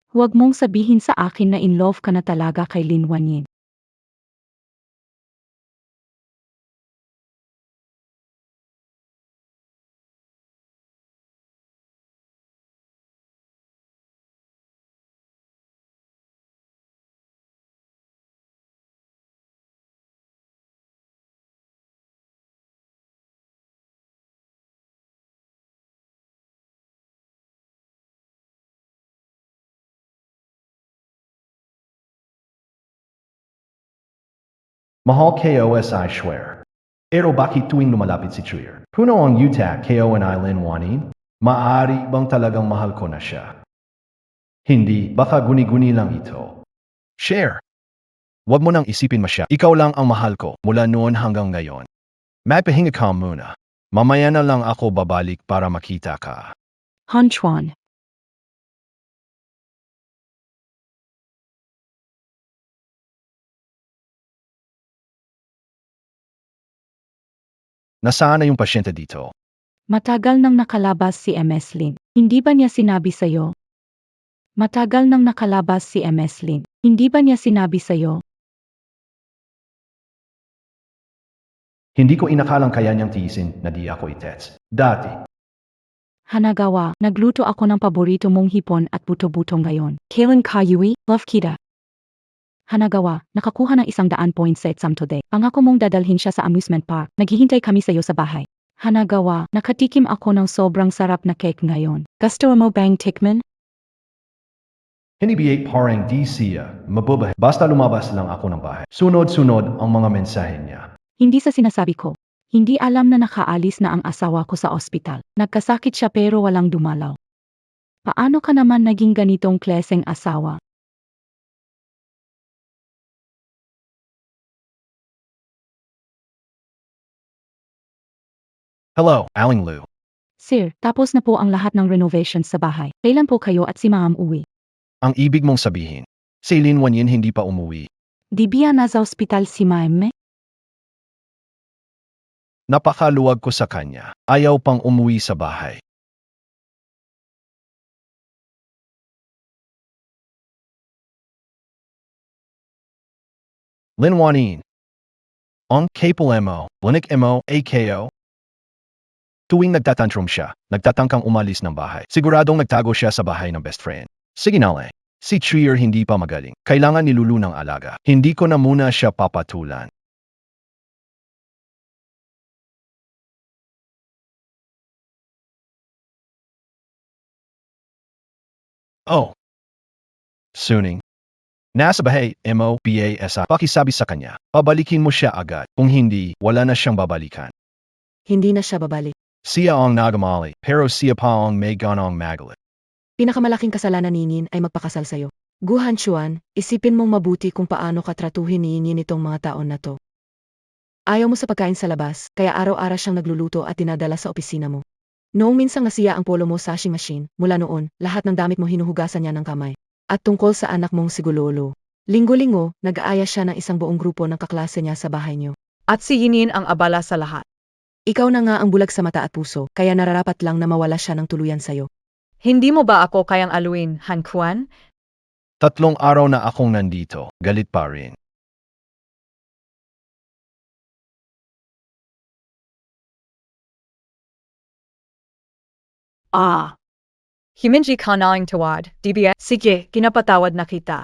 Huwag mong sabihin sa akin na in love ka na talaga kay Lin Wanyin. Mahal KOSI swear. Pero bakit tuwing lumalapit si Trier? Puno ang utak KO and Island Wanin? Maaari bang talagang mahal ko na siya? Hindi, baka guni-guni lang ito. Share. Huwag mo nang isipin masya. Ikaw lang ang mahal ko mula noon hanggang ngayon. Magpahinga ka muna. Mamaya na lang ako babalik para makita ka. Hanchuan, Nasaan na yung pasyente dito? matagal nang nakalabas si MS Lin. Hindi ba niya sinabi sa'yo? Matagal nang nakalabas si MS Lin. Hindi ba niya sinabi sa'yo? Hindi ko inakalang kaya niyang tiisin na di ako itets. Dati, Hanagawa, nagluto ako ng paborito mong hipon at buto-buto ngayon. Kailan kayui, love kita. Hanagawa, nakakuha ng 100 points sa exam today. Pangako mong dadalhin siya sa amusement park. Naghihintay kami sa'yo sa bahay. Hanagawa, nakatikim ako ng sobrang sarap na cake ngayon. Gusto mo bang tikman? hindi parang di siya mabubahay. Basta lumabas lang ako ng bahay. Sunod-sunod ang mga mensahe niya. Hindi sa sinasabi ko. Hindi alam na nakaalis na ang asawa ko sa ospital. Nagkasakit siya pero walang dumalaw. Paano ka naman naging ganitong klaseng asawa? Hello, Aling Lu. Sir, tapos na po ang lahat ng renovations sa bahay. Kailan po kayo at si Ma'am uwi? Ang ibig mong sabihin, si Lin Wanyin hindi pa umuwi. Di ba nasa ospital si Ma'am? Napakaluwag ko sa kanya. Ayaw pang umuwi sa bahay. Lin Wanin. Ang Kapal mo, Linik mo, AKO. Tuwing nagtatantrum siya, nagtatangkang umalis ng bahay. Siguradong nagtago siya sa bahay ng best friend. Sige na le. Si Trier hindi pa magaling. Kailangan ni Lulu ng alaga. Hindi ko na muna siya papatulan. Oh. Suning. Nasa bahay, MOBASI. Pakisabi sa kanya, pabalikin mo siya agad. Kung hindi, wala na siyang babalikan. Hindi na siya babalik. Siya ang nagamali, pero siya pa ang may ganong magalit. Pinakamalaking kasalanan ni Yin ay magpakasal sa'yo. Gu Hanchuan, isipin mong mabuti kung paano ka tratuhin ni Yin itong mga taon na to. Ayaw mo sa pagkain sa labas, kaya araw-araw siyang nagluluto at dinadala sa opisina mo. Noong minsan nasiya ang polo mo sa washing machine, mula noon, lahat ng damit mo hinuhugasan niya ng kamay. At tungkol sa anak mong si Gulolo, linggo-linggo, nag-aaya siya ng isang buong grupo ng kaklase niya sa bahay niyo. At si Yinin ang abala sa lahat. Ikaw na nga ang bulag sa mata at puso, kaya nararapat lang na mawala siya ng tuluyan sa'yo. Hindi mo ba ako kayang aluin, Han Kuan? 3 araw na akong nandito, galit pa rin. Himinji ka naing tawad, DBS. Sige, kinapatawad na kita.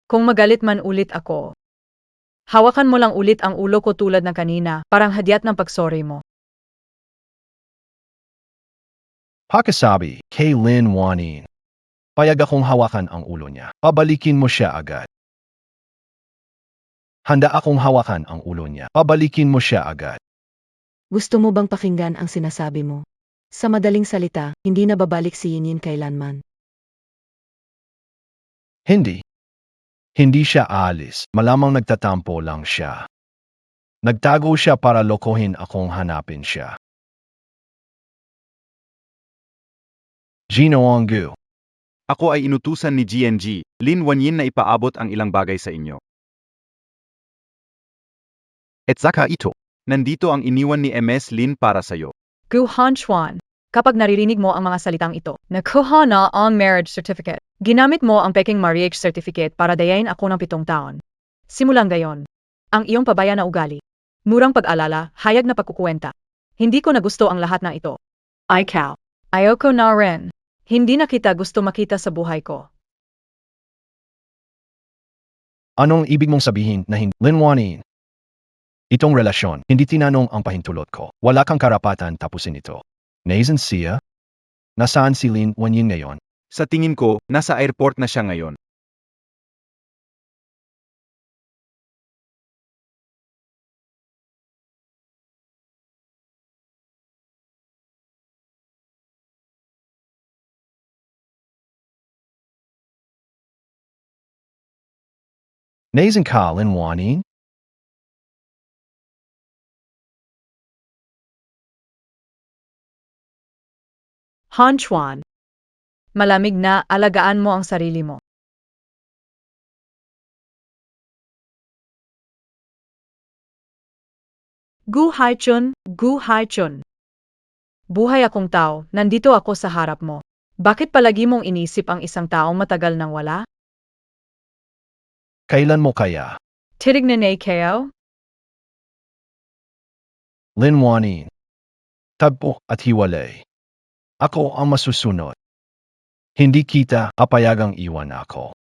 Kung magalit man ulit ako, hawakan mo lang ulit ang ulo ko tulad ng kanina, parang hadyat ng pagsorry mo. Pakisabi, kay Lin Wanin. Payag akong hawakan ang ulo niya. Pabalikin mo siya agad. Handa akong hawakan ang ulo niya. Pabalikin mo siya agad. Gusto mo bang pakinggan ang sinasabi mo? Sa madaling salita, hindi na babalik si Yin kailanman. Hindi. Hindi siya aalis. Malamang nagtatampo lang siya. Nagtago siya para lokohin akong hanapin siya. Gino Ongu. Ako ay inutusan ni GNG, Lin Wanyin na ipaabot ang ilang bagay sa inyo. At saka ito, nandito ang iniwan ni MS Lin para sa'yo. Gu Han Chuan, kapag naririnig mo ang mga salitang ito, nakuha na ang marriage certificate. Ginamit mo ang peking marriage certificate para dayain ako ng 7 taon. Simulan gayon. Ang iyong pabaya na ugali. Murang pag-alala, hayag na pagkukuwenta. Hindi ko na gusto ang lahat ng ito. Ikaw. Ayoko na rin. Hindi na kita gusto makita sa buhay ko. Anong ibig mong sabihin na hindi? Lin Wanin. Itong relasyon, hindi tinanong ang pahintulot ko. Wala kang karapatan tapusin ito. Naisan siya? Nasaan si Lin Wanyin ngayon? Sa tingin ko, nasa airport na siya ngayon. Naisan ka, Lin Wanin? Han Chuan. Malamig na, alagaan mo ang sarili mo. Gu Haichun, Gu Haichun. Buhay akong tao, nandito ako sa harap mo. Bakit palagi mong inisip ang isang taong matagal nang wala? Kailan mo kaya? Titignan na kayo? Lin Wanin. Tagpo at hiwalay. Ako ang masusunod. Hindi kita papayagang iwan ako.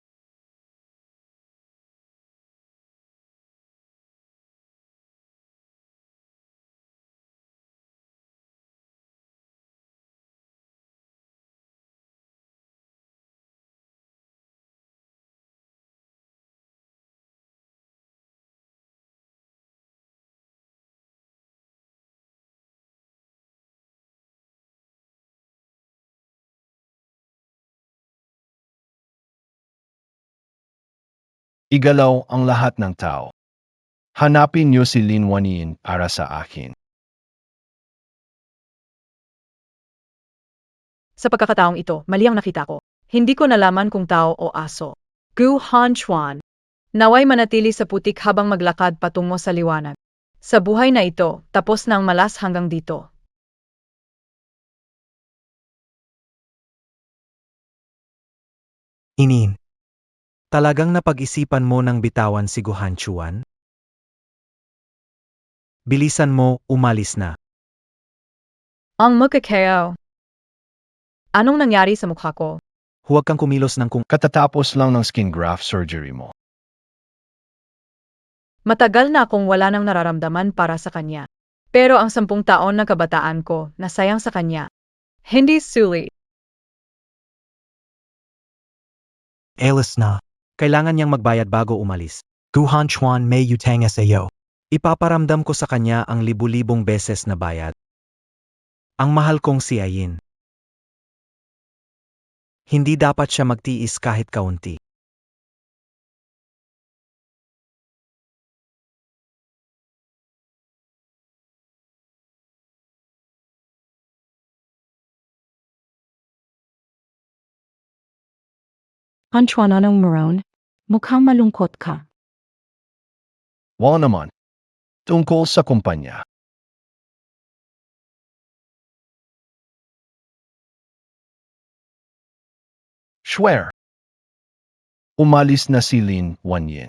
Igalaw ang lahat ng tao. Hanapin niyo si Lin Wanin para sa akin. Sa pagkakataong ito, mali ang nakita ko. Hindi ko nalaman kung tao o aso. Gu Han Chuan. Naway manatili sa putik habang maglakad patungo sa liwanag. Sa buhay na ito, tapos na ang malas hanggang dito. Inin. Talagang napag-isipan mo ng bitawan si Guhanchuan? Bilisan mo, umalis na. Ang magkakayaw. Anong nangyari sa mukha ko? Huwag kang kumilos ng kung Katatapos lang ng skin graft surgery mo. Matagal na akong wala nang nararamdaman para sa kanya. Pero ang 10 taon na kabataan ko, nasayang sa kanya. Hindi sulit. Alis na. Kailangan niyang magbayad bago umalis. Guhanchuan may utang sa iyo. Ipaparamdam ko sa kanya ang libu-libong beses na bayad. Ang mahal kong si Ayin. Hindi dapat siya magtiis kahit kaunti. Hanchuan, anong meron? Mukhang malungkot ka. Wala naman. Tungkol sa kumpanya. Swear. Umalis na si Lin Wanyin.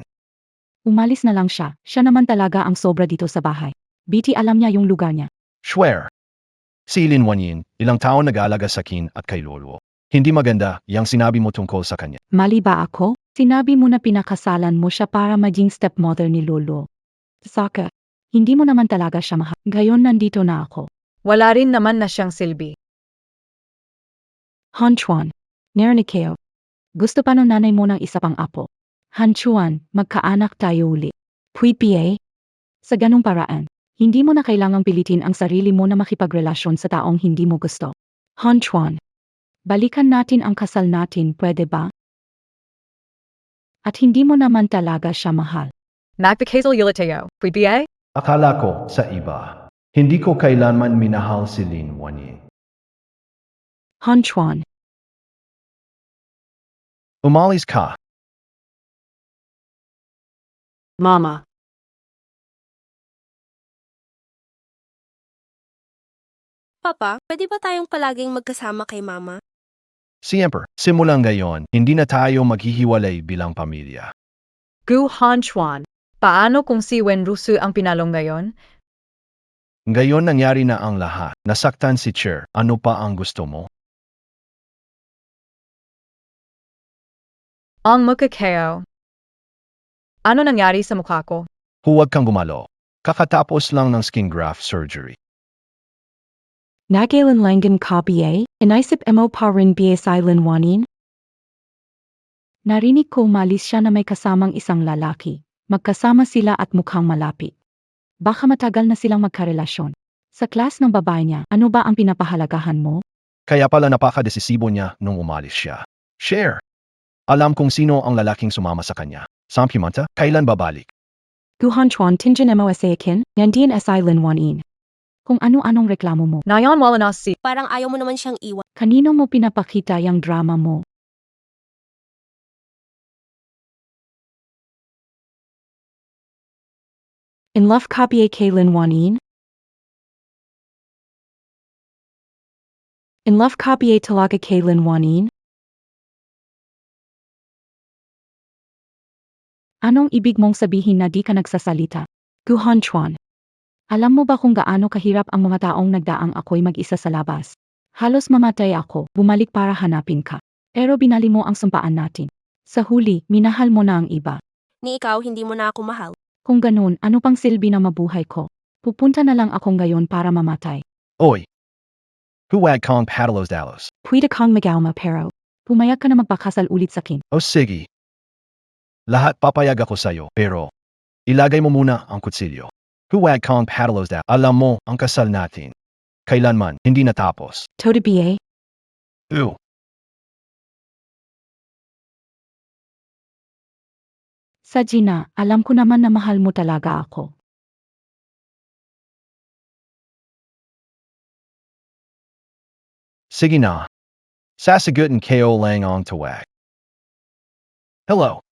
Umalis na lang siya. Siya naman talaga ang sobra dito sa bahay. BT alam niya yung lugar niya. Swear. Si Lin Wanyin, ilang taon nag-aalaga sa akin at kay Lolo. Hindi maganda yang sinabi mo tungkol sa kanya. Mali ba ako? Sinabi mo na pinakasalan mo siya para maging stepmother ni Lolo. Saka, hindi mo naman talaga siya mahal. Gayon nandito na ako. Wala rin naman na siyang silbi. Hanchuan, narinig kayo. Gusto pa ng nanay mo ng isa pang apo. Hanchuan, magkaanak tayo uli. Puwit PA? Sa ganung paraan, hindi mo na kailangang pilitin ang sarili mo na makipagrelasyon sa taong hindi mo gusto. Hanchuan, balikan natin ang kasal natin, pwede ba? At hindi mo naman talaga siya mahal. Nagpakazel ulit tayo. PBA? Akala ko sa iba. Hindi ko kailanman minahal si Lin Wanyin. Hanchuan, Umalis ka. Mama. Papa, pwede ba tayong palaging magkasama kay Mama? Siyempre, simulang ngayon, hindi na tayo maghihiwalay bilang pamilya. Gu Hanchuan. Paano kung si Wenrusu ang pinalong ngayon? Ngayon nangyari na ang lahat. Nasaktan si Cher. Ano pa ang gusto mo? Ang magkakayaw. Ano nangyari sa mukha ko? Huwag kang gumalo. Kakatapos lang ng skin graft surgery. nagailan langan ka BA? Inaisip mo pa rin BA silent wanin? Narinig ko umalis siya na may kasamang isang lalaki. Magkasama sila at mukhang malapit. Baka matagal na silang magkarelasyon. Sa class ng babae niya, ano ba ang pinapahalagahan mo? Kaya pala napaka-desisibo niya nung umalis siya. Cher. Alam kung sino ang lalaking sumama sa kanya. Sampimanta, kailan babalik? Guhanchuan tinjan mo sa akin, nandiyan silent wanin. Kung ano-anong reklamo mo, Ngayon wala na si Parang ayaw mo naman siyang iwan. kanino mo pinapakita yung drama mo? In love ka BA Kaylin wanin? In love ka BA talaga Kaylin wanin? Anong ibig mong sabihin na di ka nagsasalita? Guhanchuan. Alam mo ba kung gaano kahirap ang mga taong nagdaang ako'y mag-isa sa labas? Halos mamatay ako, bumalik para hanapin ka. Pero binali mo ang sumpaan natin. Sa huli, minahal mo na ang iba. Ni ikaw, hindi mo na ako mahal. Kung ganun, ano pang silbi na mabuhay ko? Pupunta na lang akong gayon para mamatay. Oy. Huwag kang padalos-dalos. Pwede kang mag-auma pero, pumayag ka na magpakasal ulit sa akin. O sige. Lahat papayag ako sa'yo, pero ilagay mo muna ang kutsilyo. Huwag kang padalos-dalos. Alam mo ang kasal natin. Kailanman, hindi natapos. Toda BA? Ew. Sa Gina, alam ko naman na mahal mo talaga ako. Sige na. Sasagutin kayo lang ang tawag. Hello.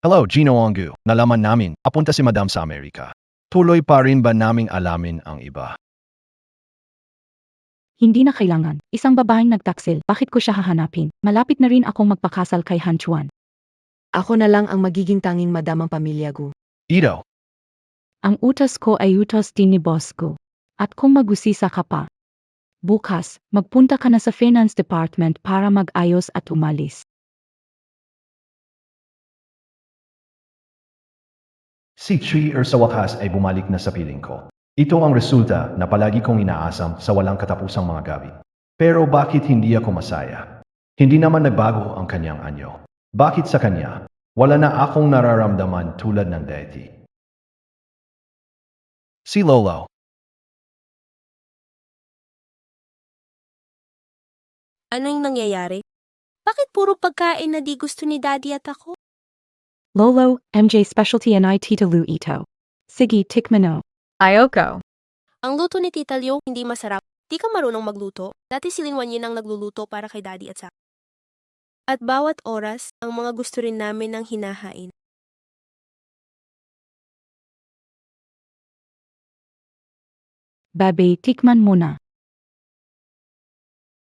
Hello, Gino Ongu. Nalaman namin, apunta si Madam sa Amerika. Tuloy pa rin ba naming alamin ang iba? Hindi na kailangan. Isang babaeng nagtaksil, bakit ko siya hahanapin? Malapit na rin akong magpakasal kay Hanchuan. Ako na lang ang magiging tanging madamang pamilya ko. Ito, Ang utas ko ay utas din ni boss ko. At kung magusisa ka pa, bukas, magpunta ka na sa finance department para mag-ayos at umalis. si Trier sa wakas ay bumalik na sa piling ko. Ito ang resulta na palagi kong inaasam sa walang katapusang mga gabi. Pero bakit hindi ako masaya? Hindi naman nagbago ang kanyang anyo. Bakit sa kanya, wala na akong nararamdaman tulad ng dati? Si Lolo. Ano yung nangyayari? Bakit puro pagkain na di gusto ni Daddy at ako? Lolo, MJ Specialty and I Tita Lu Ito. Sige, tikmano. Ayoko. Ang luto ni Tita Liu hindi masarap. Di ka marunong magluto. Dati si Lin Wanyin ang nagluluto para kay Daddy at sa. At bawat oras, ang mga gusto rin namin ang hinahain. Babe, tikman mo na.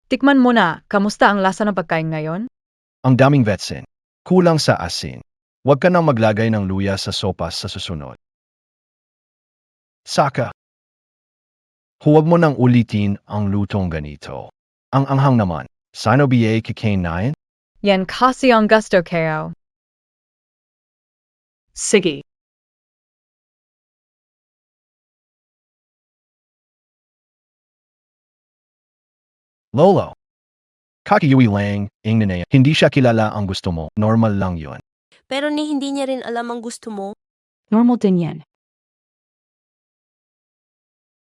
Tikman mo na, kamusta ang lasa ng pagkain ngayon? Ang daming vetsin. Kulang sa asin. Huwag ka nang maglagay ng luya sa sopas sa susunod. Saka. Huwag mo nang ulitin ang lutong ganito. Ang anghang naman. Sino ba kikain? Yan kasi ang gusto kayo. Sige. Lolo. Kakiyuwi lang, ingnan hindi siya kilala ang gusto mo. Normal lang yun. Pero ni hindi niya rin alam ang gusto mo, Normal din yan.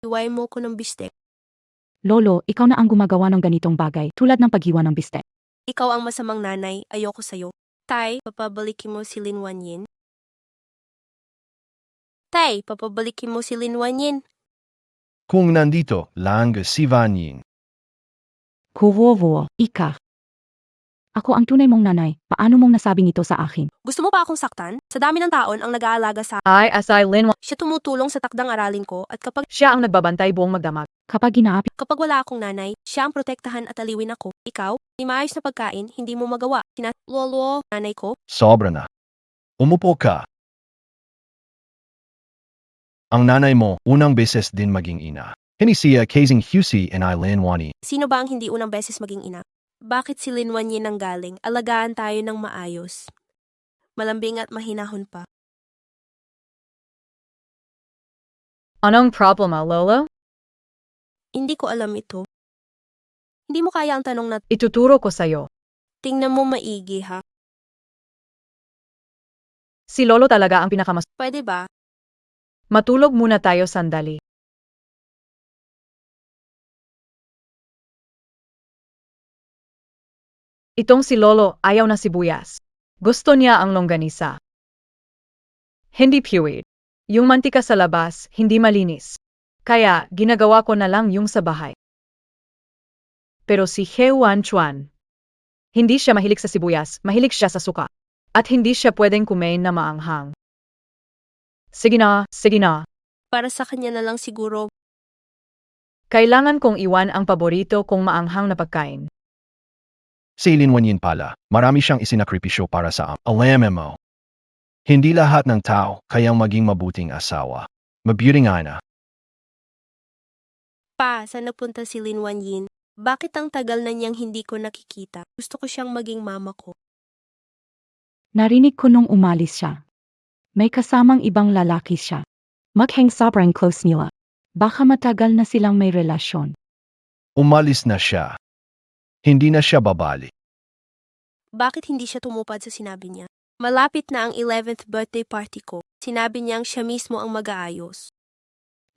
iway mo ko ng bistek. Lolo, ikaw na ang gumagawa ng ganitong bagay tulad ng paghiwa ng bistek. Ikaw ang masamang nanay, ayoko sa'yo. Tay, papabalikin mo si Lin Wanyin. Tay, papabalikin mo si Lin Wanyin. Kung nandito lang si Vanyin. Kuwowo, ika. Ako ang tunay mong nanay, paano mong nasabing ito sa akin? Gusto mo pa akong saktan? Sa dami ng taon ang nag-aalaga sa Ay, asay Lin, siya tumutulong sa takdang aralin ko at kapag siya ang nagbabantay buong magdamag. Kapag ginaapi, wala akong nanay, siya ang protektahan at aliwin ako. Ikaw, ni maayos na pagkain, hindi mo magawa. Lolo, nanay ko, Sobra na. Umupo ka. Ang nanay mo, unang beses din maging ina. Hindi siya kasing Husi and Lin Wani. sino ba ang hindi unang beses maging ina? Bakit si Lin Wanyin ang galing? Alagaan tayo ng maayos. Malambing at mahinahon pa. Anong problema, Lolo? Hindi ko alam ito. Hindi mo kaya ang tanong na Ituturo ko sa'yo. tingnan mo maigi ha. Si Lolo talaga ang pinakamas... Pwede ba? Matulog muna tayo sandali. Itong si Lolo ayaw na sibuyas. Gusto niya ang longganisa. Hindi puwid. Yung mantika sa labas, hindi malinis. Kaya, ginagawa ko na lang yung sa bahay. Pero si He Wan Chuan, hindi siya mahilig sa sibuyas, mahilig siya sa suka. At hindi siya pwedeng kumain na maanghang. Sige na, sige na. Para sa kanya na lang siguro. Kailangan kong iwan ang paborito kong maanghang na pagkain. Si Lin Wanyin pala, marami siyang isinakripisyo para sa alam mo. Hindi lahat ng tao kayang maging mabuting asawa. Mabuting ina. Pa, saan nagpunta si Lin Wanyin? Bakit ang tagal na niyang hindi ko nakikita? Gusto ko siyang maging mama ko. narinig ko nung umalis siya. May kasamang ibang lalaki siya. Maghang sobrang close nila. Baka matagal na silang may relasyon. Umalis na siya. Hindi na siya babalik. Bakit hindi siya tumupad sa sinabi niya? Malapit na ang 11th birthday party ko. Sinabi niyang siya mismo ang mag-aayos.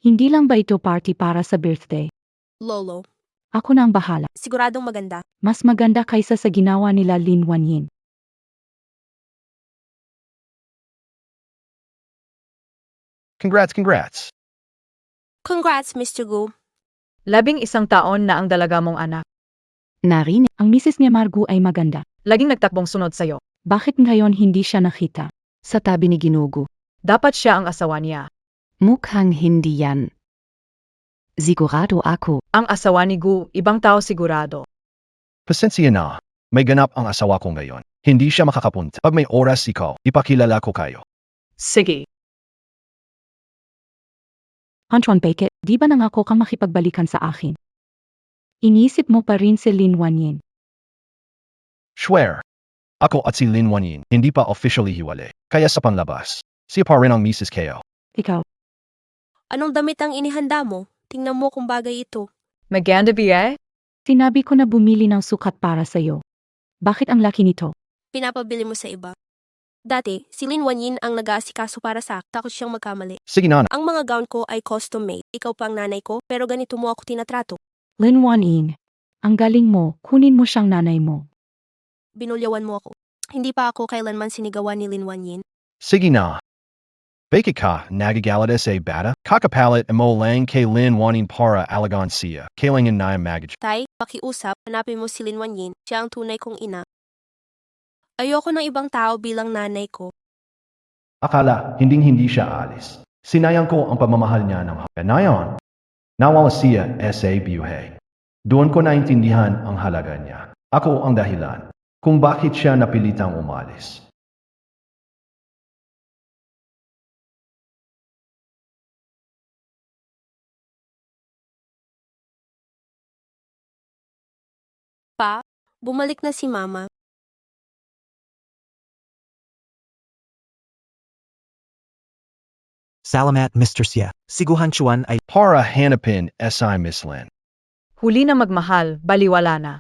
Hindi lang ba ito party para sa birthday? Lolo, Ako na ang bahala. siguradong maganda. Mas maganda kaysa sa ginawa nila Lin Wanyin. Congrats, congrats. Congrats, Mr. Gu. 11 taon na ang dalaga mong anak. Narinig, ang misis niya Margo ay maganda. Laging nagtakbong sunod sa'yo. Bakit ngayon hindi siya nakita? Sa tabi ni Ginugo. Dapat siya ang asawa niya. Mukhang hindi yan. Sigurado ako. Ang asawa ni Gu, ibang tao sigurado. Pasensya na. May ganap ang asawa ko ngayon. Hindi siya makakapunta. Pag may oras ikaw, ipakilala ko kayo. Sige. Hanchuan Beckett, di ba nangako kang makipagbalikan sa akin? Inisip mo pa rin si Lin Wanyin. Swear. Ako at si Lin Wanyin, hindi pa officially hiwalay. Kaya sa panlabas, siya pa rin ang Mrs. Ko. Ikaw, Anong damit ang inihanda mo? Tingnan mo kung bagay ito. Maganda ba? sinabi ko na bumili ng sukat para sa'yo. Bakit ang laki nito? Pinapabili mo sa iba. Dati, si Lin Wanyin ang nag-aasikaso para sa akin. Takot siyang magkamali. Sige na. Ang mga gown ko ay custom-made. Ikaw pa ang nanay ko, pero ganito mo ako tinatrato. Lin Wanyin, ang galing mo, kunin mo siyang nanay mo. Binulyawan mo ako. Hindi pa ako kailanman sinigawan ni Lin Wanyin. Sige na. Bakit ka, nagagalit sa bata? Kakapalit mo lang kay Lin Wanyin para alagaan siya. Kailangan na magaj. Tay, pakiusap, hanapin mo si Lin Wanyin. Siya ang tunay kong ina. Ayoko ng ibang tao bilang nanay ko. Akala, hindi siya alis. Sinayang ko ang pamamahal niya ng hanggang. Nawala siya sa buhay. Doon ko naintindihan ang halaga niya. Ako ang dahilan kung bakit siya napilitang umalis. Pa, bumalik na si Mama. Salamat Mr. Sia. Si Guhanchuan ay Para hanapin si Miss Lin. Huli na magmahal, baliwala na.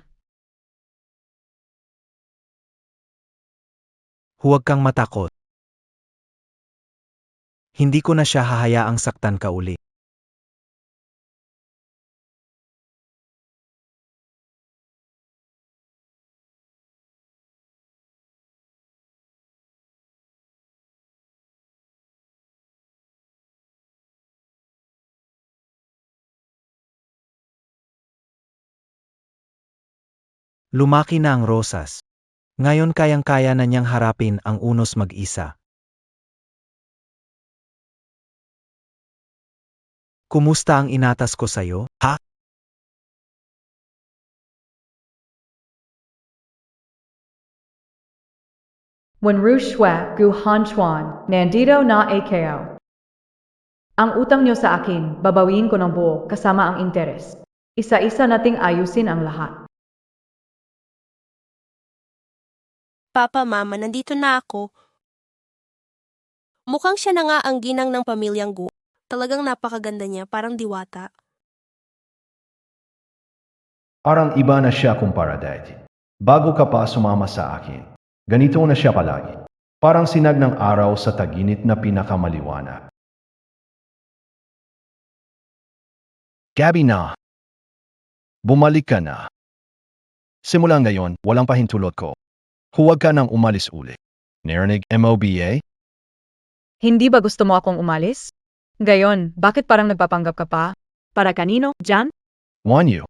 huwag kang matakot. Hindi ko na siya hahayaang saktan ka uli. Lumaki na ang rosas. Ngayon kayang-kaya na niyang harapin ang unos mag-isa. Kumusta ang inatas ko sa'yo, ha? Wenru Shue Gu Hanchuan, nandito na AKO. Ang utang niyo sa akin, babawiin ko ng buo kasama ang interes. Isa-isa nating ayusin ang lahat. Papa, Mama, nandito na ako. Mukhang siya na nga ang ginang ng pamilyang Gu. Talagang napakaganda niya, parang diwata. Parang iba na siya kumpara dati. Bago ka pa sumama sa akin, ganito na siya palagi. Parang sinag ng araw sa taginit na pinakamaliwanag. Gabi na. Bumalik ka na. Simula ngayon, walang pahintulot ko. Huwag ka nang umalis uli. Narinig, MOBA? Hindi ba gusto mo akong umalis? Gayon, bakit parang nagpapanggap ka pa? Para kanino, Jan? Wanyu.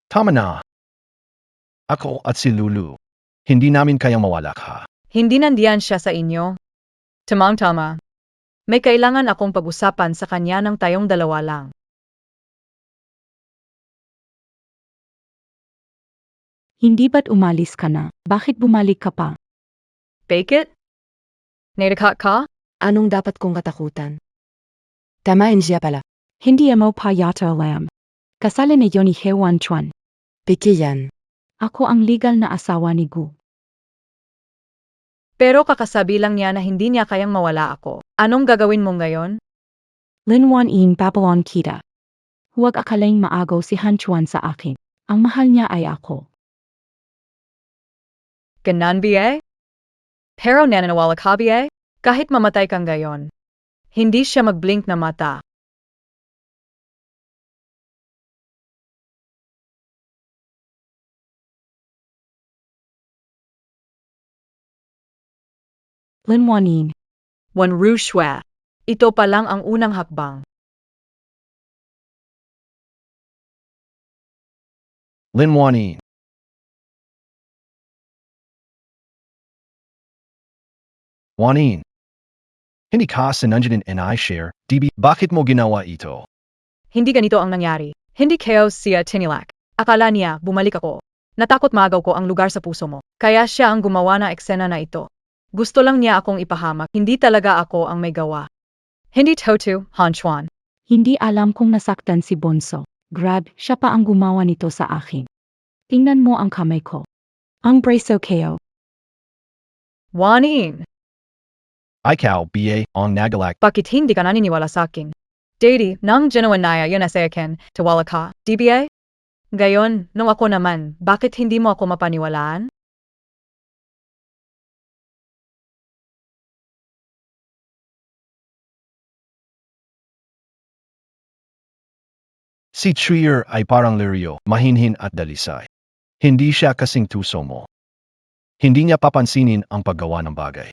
Tama na. Ako at si Lulu. Hindi namin kayang mawala ka. Hindi nandiyan siya sa inyo. Tamang-tama. May kailangan akong pag-usapan sa kanya ng tayong dalawa lang. Hindi ba't umalis ka na? Bakit bumalik ka pa? Bakit? Narikat ka? Anong dapat kong katakutan? Tamain siya pala. Hindi mo pa yata alam. Kasal na yun ni He Wanchuan. Piki yan. Ako ang legal na asawa ni Gu. Pero kakasabi lang niya na hindi niya kayang mawala ako. Anong gagawin mo ngayon? Lin Wanyin Babylon kita. Huwag akalaing maagaw si Hanchuan sa akin. Ang mahal niya ay ako. Ganon ba? Pero nananawala ka ba? Kahit mamatay kang gayon. Hindi siya mag-blink na mata. Lin Wanyin. Wenru Shue. Ito pa lang ang unang hakbang. Lin Wanyin. Wanyin. Hindi ka sinundan in I-share, DB, bakit mo ginawa ito? Hindi ganito ang nangyari. Hindi kayo siya tinilak. Akala niya, bumalik ako. Natakot maagaw ko ang lugar sa puso mo. Kaya siya ang gumawa ng eksena na ito. Gusto lang niya akong ipahamak, hindi talaga ako ang may gawa. Hindi totoo, Han Chuan. Hindi alam kung nasaktan si Bonso. Grab, siya pa ang gumawa nito sa akin. Tingnan mo ang kamay ko. Ang braso kayo. Wanin, Ikaw, BA, ang nagalak. bakit hindi ka naniniwala sa akin? Daddy, nang genuine na yun na sa akin, tiwala ka, DBA? Gayon, nung ako naman, bakit hindi mo ako mapaniwalaan? Si Trier ay parang Lirio, mahinhin at dalisay. Hindi siya kasing tuso mo. Hindi niya papansinin ang paggawa ng bagay.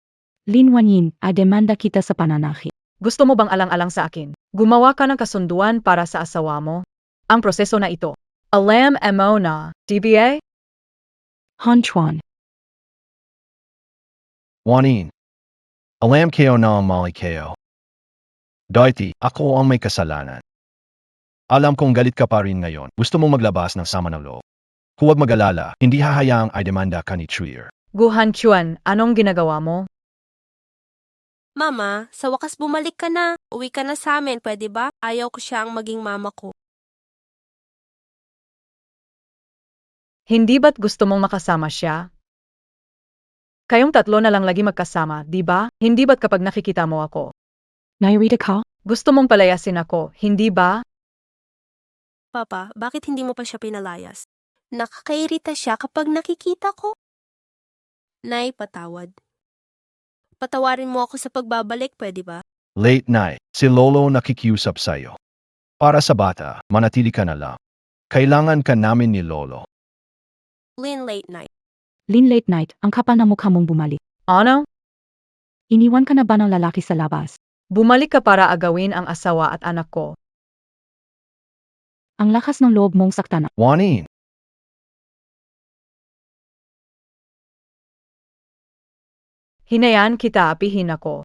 Lin Wanyin, demanda kita sa pananakit. Gusto mo bang alang-alang sa akin? Gumawa ka ng kasunduan para sa asawa mo? Ang proseso na ito. Alam mo na, DBA? Han Chuan, Wanin. Alam kayo na ang mali kayo. Dati, ako ang may kasalanan. Alam kong galit ka pa rin ngayon. Gusto mong maglabas ng sama ng loob. Huwag mag-alala, hindi hahayaang ay demanda ka ni Trier. Guhan Chuan, anong ginagawa mo? Mama, sa wakas bumalik ka na. Uwi ka na sa amin, pwede ba? Ayaw ko siya ang maging mama ko. Hindi ba't gusto mong makasama siya? Kayong tatlo na lang lagi magkasama, di ba? Hindi ba't kapag nakikita mo ako? nairita ka? Gusto mong palayasin ako, hindi ba? Papa, bakit hindi mo pa siya pinalayas? Nakakairita siya kapag nakikita ko. Nay, patawad. Patawarin mo ako sa pagbabalik, pwede ba? Late night, si Lolo nakikiusap sa'yo. Para sa bata, manatili ka na lang. Kailangan ka namin ni Lolo. Lin, late night. Lin late night, ang kapal na mukha mong bumalik. Ano? Iniwan ka na ba ng lalaki sa labas? Bumalik ka para agawin ang asawa at anak ko. Ang lakas ng loob mong saktan. Wanin. Hinayaan kita apihin ako.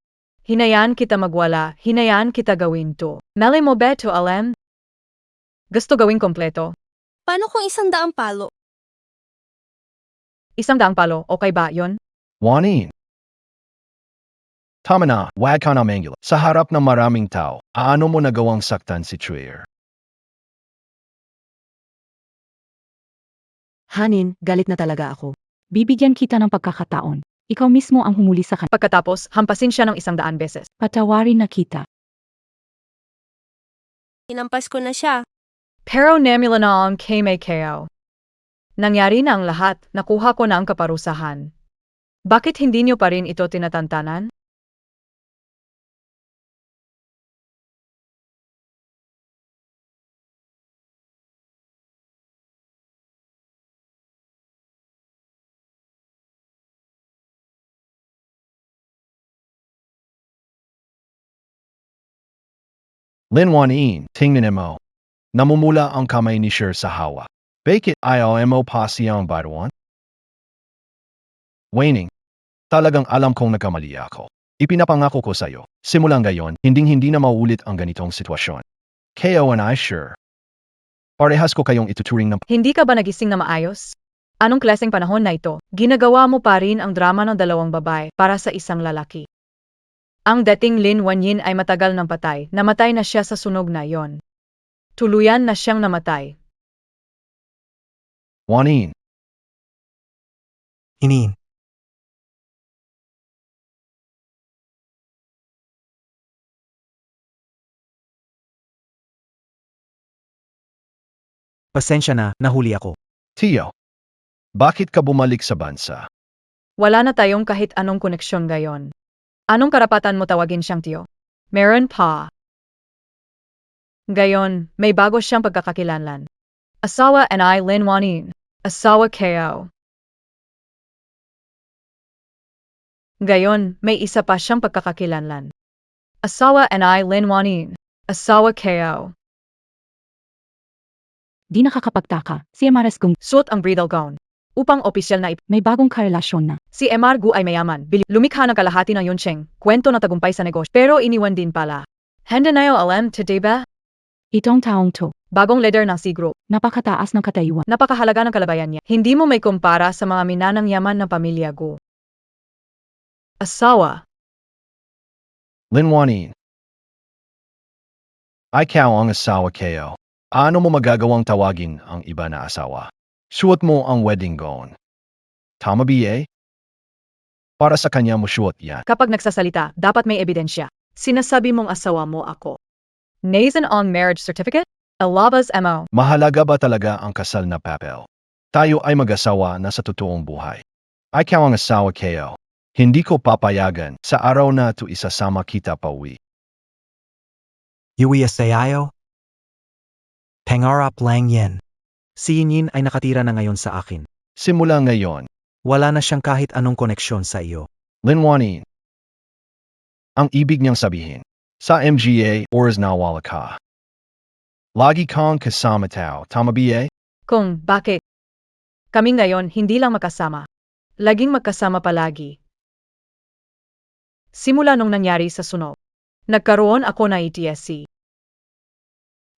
Hinayaan kita magwala, hinayaan kita gawin to. Mali mo ba to alam? Gusto gawing kompleto? Paano kung 100 palo? 100 palo, okay ba yon? Wanin. Tama na, wag ka na mangula. Sa harap ng maraming tao, aano mo nagawang saktan si Trier? Hanin, galit na talaga ako. Bibigyan kita ng pagkakataon. Ikaw mismo ang humuli sa kanya. Pagkatapos, hampasin siya ng 100 beses. Patawarin na kita. Hinampas ko na siya. Pero namila na ang KMKO. Nangyari na ang lahat, nakuha ko na ang kaparusahan. Bakit hindi niyo pa rin ito tinatantanan? Lin Wanin, tingnan mo. Namumula ang kamay ni Sher sa hawa. Bakit ayaw mo pa siyang baruan? Waning, talagang alam kong nagkamali ako. Ipinapangako ko sa'yo, simulang gayon, hinding-hindi na mauulit ang ganitong sitwasyon. KO and I sure. Parehas ko kayong ituturing ng Hindi ka ba nagising na maayos? Anong klaseng panahon na ito? Ginagawa mo pa rin ang drama ng dalawang babae para sa isang lalaki. Ang dating Lin Wanyin ay matagal ng patay, namatay na siya sa sunog na yon. Tuluyan na siyang namatay. Wanin. Inin. Pasensya na, nahuli ako. Tio, bakit ka bumalik sa bansa? Wala na tayong kahit anong koneksyon gayon. Anong karapatan mo tawagin siyang tiyo? Meron pa. Gayon, may bago siyang pagkakakilanlan. Asawa and I Lin Wanin. Asawa KO. Gayon, may isa pa siyang pagkakakilanlan. Asawa and I Lin Wanin. Asawa KO. Di nakakapagtaka. Si Amaras Gung, Suot ang bridal gown. Upang opisyal na may bagong karelasyon na. si MR Gu ay mayaman. Lumikha ng kalahati ng Yuncheng. Kwento na tagumpay sa negosyo. Pero iniwan din pala. Handa na yo alam to diba? Itong taong to, Bagong leader ng C Group. Napakataas ng katayuan. Napakahalaga ng kalabayan niya. Hindi mo may kumpara sa mga minanang yaman ng pamilya Go. Asawa. Linwanin. Ikaw ang asawa kayo. Ano mo magagawang tawagin ang iba na asawa? Suot mo ang wedding gown. Tama ba? Para sa kanya mo suot yan. Kapag nagsasalita, dapat may ebidensya. Sinasabi mong asawa mo ako. Nathan on marriage certificate? Alabas MO. Mahalaga ba talaga ang kasal na papel? Tayo ay mag-asawa na sa totoong buhay. Ikaw ang asawa kayo. Hindi ko papayagan sa araw na ito isasama kita pa uwi. Yui Asayayo? Pangarap lang yan. Si Yin ay nakatira na ngayon sa akin. Simula ngayon, Wala na siyang kahit anong koneksyon sa iyo. Linwanin. Ang ibig niyang sabihin, sa MGA oras nawala ka. Lagi kang kasama tao, tama ba? Kung bakit? Kami ngayon hindi lang magkasama. Laging magkasama palagi. Simula nung nangyari sa sunog, nagkaroon ako na ETSC.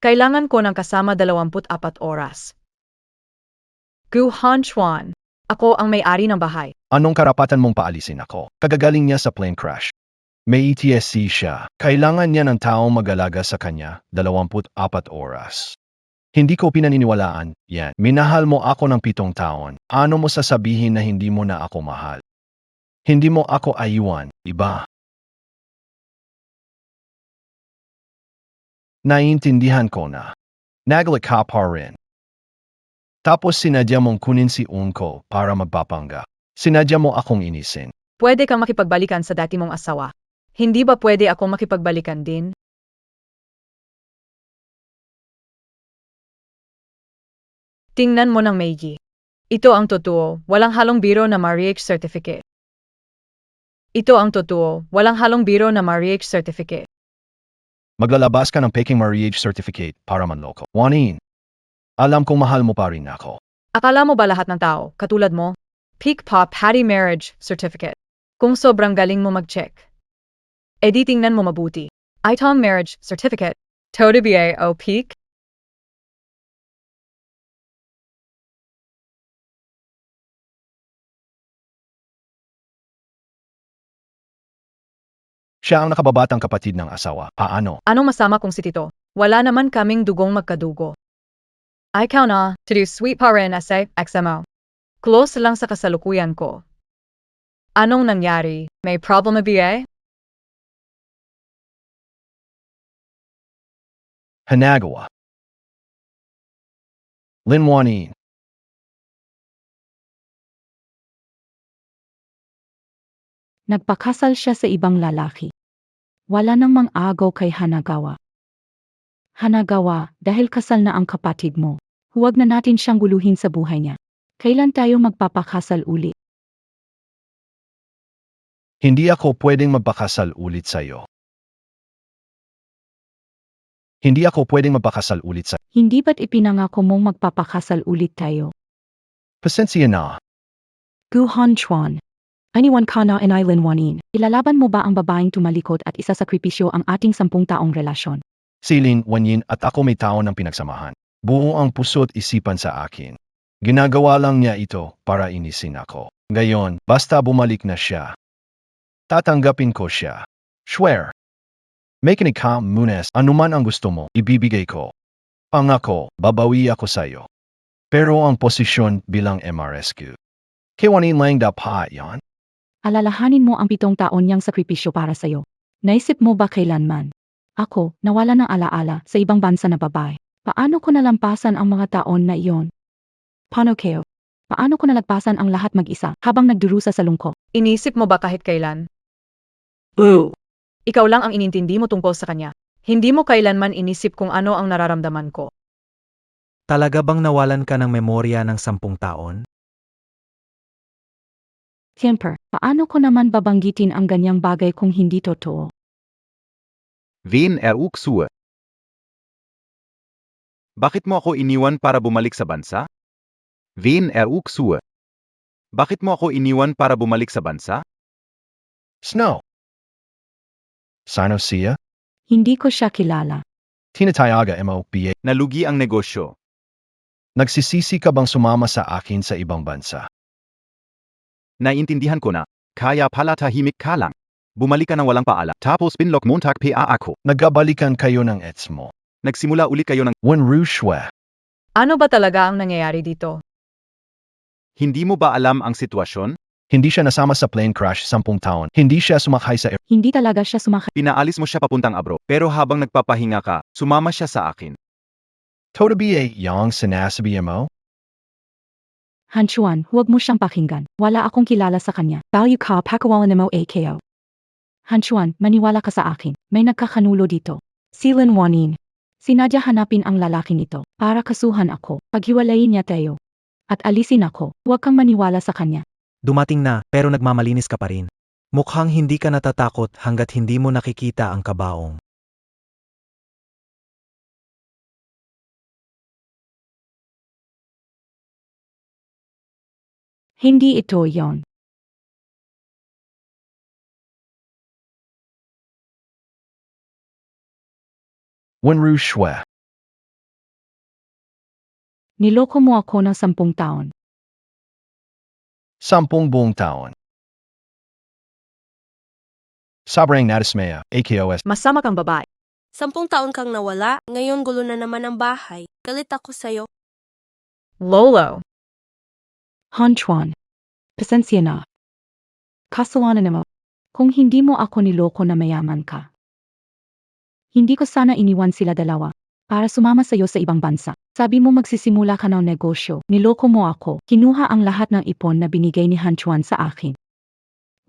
Kailangan ko ng kasama 24 oras. Gu Hanchuan, ako ang may-ari ng bahay. Anong karapatan mong paalisin ako? Kagagaling niya sa plane crash. May ETSC siya. Kailangan niya ng taong mag-alaga sa kanya 24 oras. Hindi ko pinaniniwalaan yan. Minahal mo ako ng 7 taon. Ano mo sasabihin na hindi mo na ako mahal? Hindi mo ako ayuan, iba. Naiintindihan ko na. Naglik ka pa rin. Tapos sinadya mong kunin si Unko para magpapangga. Sinadya mo akong inisin. Pwede kang makipagbalikan sa dati mong asawa. Hindi ba pwede akong makipagbalikan din? Tingnan mo ng Meiji. Ito ang totoo, walang halong biro na marriage certificate. Ito ang totoo, walang halong biro na marriage certificate. Maglalabas ka ng peking marriage certificate para manloko. Wanin. Alam kong mahal mo pa rin ako. Akala mo ba lahat ng tao, katulad mo? Peak Pop Patty Marriage Certificate. Kung sobrang galing mo mag-check. Edi tingnan mo mabuti. ITOM Marriage Certificate. Toda BA o Peak. Siya ang nakababatang kapatid ng asawa. Paano? Anong masama kung si Tito? Wala naman kaming dugong magkadugo. Ikaw na, to do sweet pa rin SA, XMO. Close lang sa kasalukuyan ko. Anong nangyari? May problema ba? Hanagawa. Linwanin. Nagpakasal siya sa ibang lalaki. Wala namang agaw kay Hanagawa. Hanagawa, dahil kasal na ang kapatid mo, huwag na natin siyang guluhin sa buhay niya. Kailan tayo magpapakasal uli? Hindi ako pwedeng magpakasal ulit sa'yo. Hindi ako pwedeng magpakasal ulit sa'yo. Hindi ba't ipinangako mong magpapakasal ulit tayo? Pasensya na. Gu Hanchuan. Aniwan ka na and Island Wanin. Ilalaban mo ba ang babaeng tumalikod at isasakripisyo ang ating 10 taong relasyon? Silin, Wanyin at ako may tao ng pinagsamahan. Buo ang puso't isipan sa akin. Ginagawa lang niya ito para inisin ako. Ngayon, basta bumalik na siya. Tatanggapin ko siya. Swear. Makinig ka, Munes, anuman ang gusto mo, ibibigay ko. Pangako, babawi ako sa'yo. Pero ang posisyon bilang MRSQ. Kiwanin lang dapat yan? Alalahanin mo ang 7 taon niyang sakripisyo para sa'yo. Naisip mo ba kailanman? Ako, nawala ng alaala sa ibang bansa na babae. Paano ko nalampasan ang mga taon na iyon? Paano kayo? Paano ko nalagpasan ang lahat mag-isa habang nagdurusa sa lungkot? Inisip mo ba kahit kailan? Boo. Ikaw lang ang inintindi mo tungkol sa kanya. Hindi mo kailanman inisip kung ano ang nararamdaman ko. Talaga bang nawalan ka ng memorya ng 10 taon? Kemper, paano ko naman babanggitin ang ganyang bagay kung hindi totoo? Wen Ksue? Bakit mo ako iniwan para bumalik sa bansa? Wen Ksue? Bakit mo ako iniwan para bumalik sa bansa? Snow. Sino siya? Hindi ko siya kilala. Tinatayaga mo, BA. Nalugi ang negosyo. Nagsisisi ka bang sumama sa akin sa ibang bansa? Naiintindihan ko na. Kaya pala tahimik ka lang. Bumalik ka ng walang paala. Tapos pinlock montak pa ako. Nagabalikan kayo ng ex mo. Nagsimula ulit kayo ng Wenrushwe. Ano ba talaga ang nangyayari dito? hindi mo ba alam ang sitwasyon? Hindi siya nasama sa plane crash 10 taon. Hindi siya sumakay sa Hindi talaga siya sumakay. Pinaalis mo siya papuntang abro. Pero habang nagpapahinga ka, sumama siya sa akin. Toda BA yang sinasabi mo? Hanchuan, huwag mo siyang pakinggan. Wala akong kilala sa kanya. Value ka, pakawalan mo AKO. Hanchuan, maniwala ka sa akin. May nagkakanulo dito. Silin Wanin. Sinadya hanapin ang lalaking ito para kasuhan ako. Paghiwalayin niya tayo. At alisin ako. Huwag kang maniwala sa kanya. Dumating na, pero nagmamalinis ka pa rin. Mukhang hindi ka natatakot hanggat hindi mo nakikita ang kabaong. Hindi ito yon. Wenrushwe. Niloko mo ako ng 10 taon. 10 buong taon. Sobrang nadismaya, AKOS. Masama kang babae. 10 taon kang nawala, ngayon gulo na naman ang bahay. Galit ako sa'yo. Lolo. Hanchuan. Pasensya na. Kasalanan mo. Kung hindi mo ako niloko na mayaman ka. Hindi ko sana iniwan sila dalawa para sumama sa'yo sa ibang bansa. Sabi mo magsisimula ka ng negosyo. Niloko mo ako. Kinuha ang lahat ng ipon na binigay ni Hanchuan sa akin.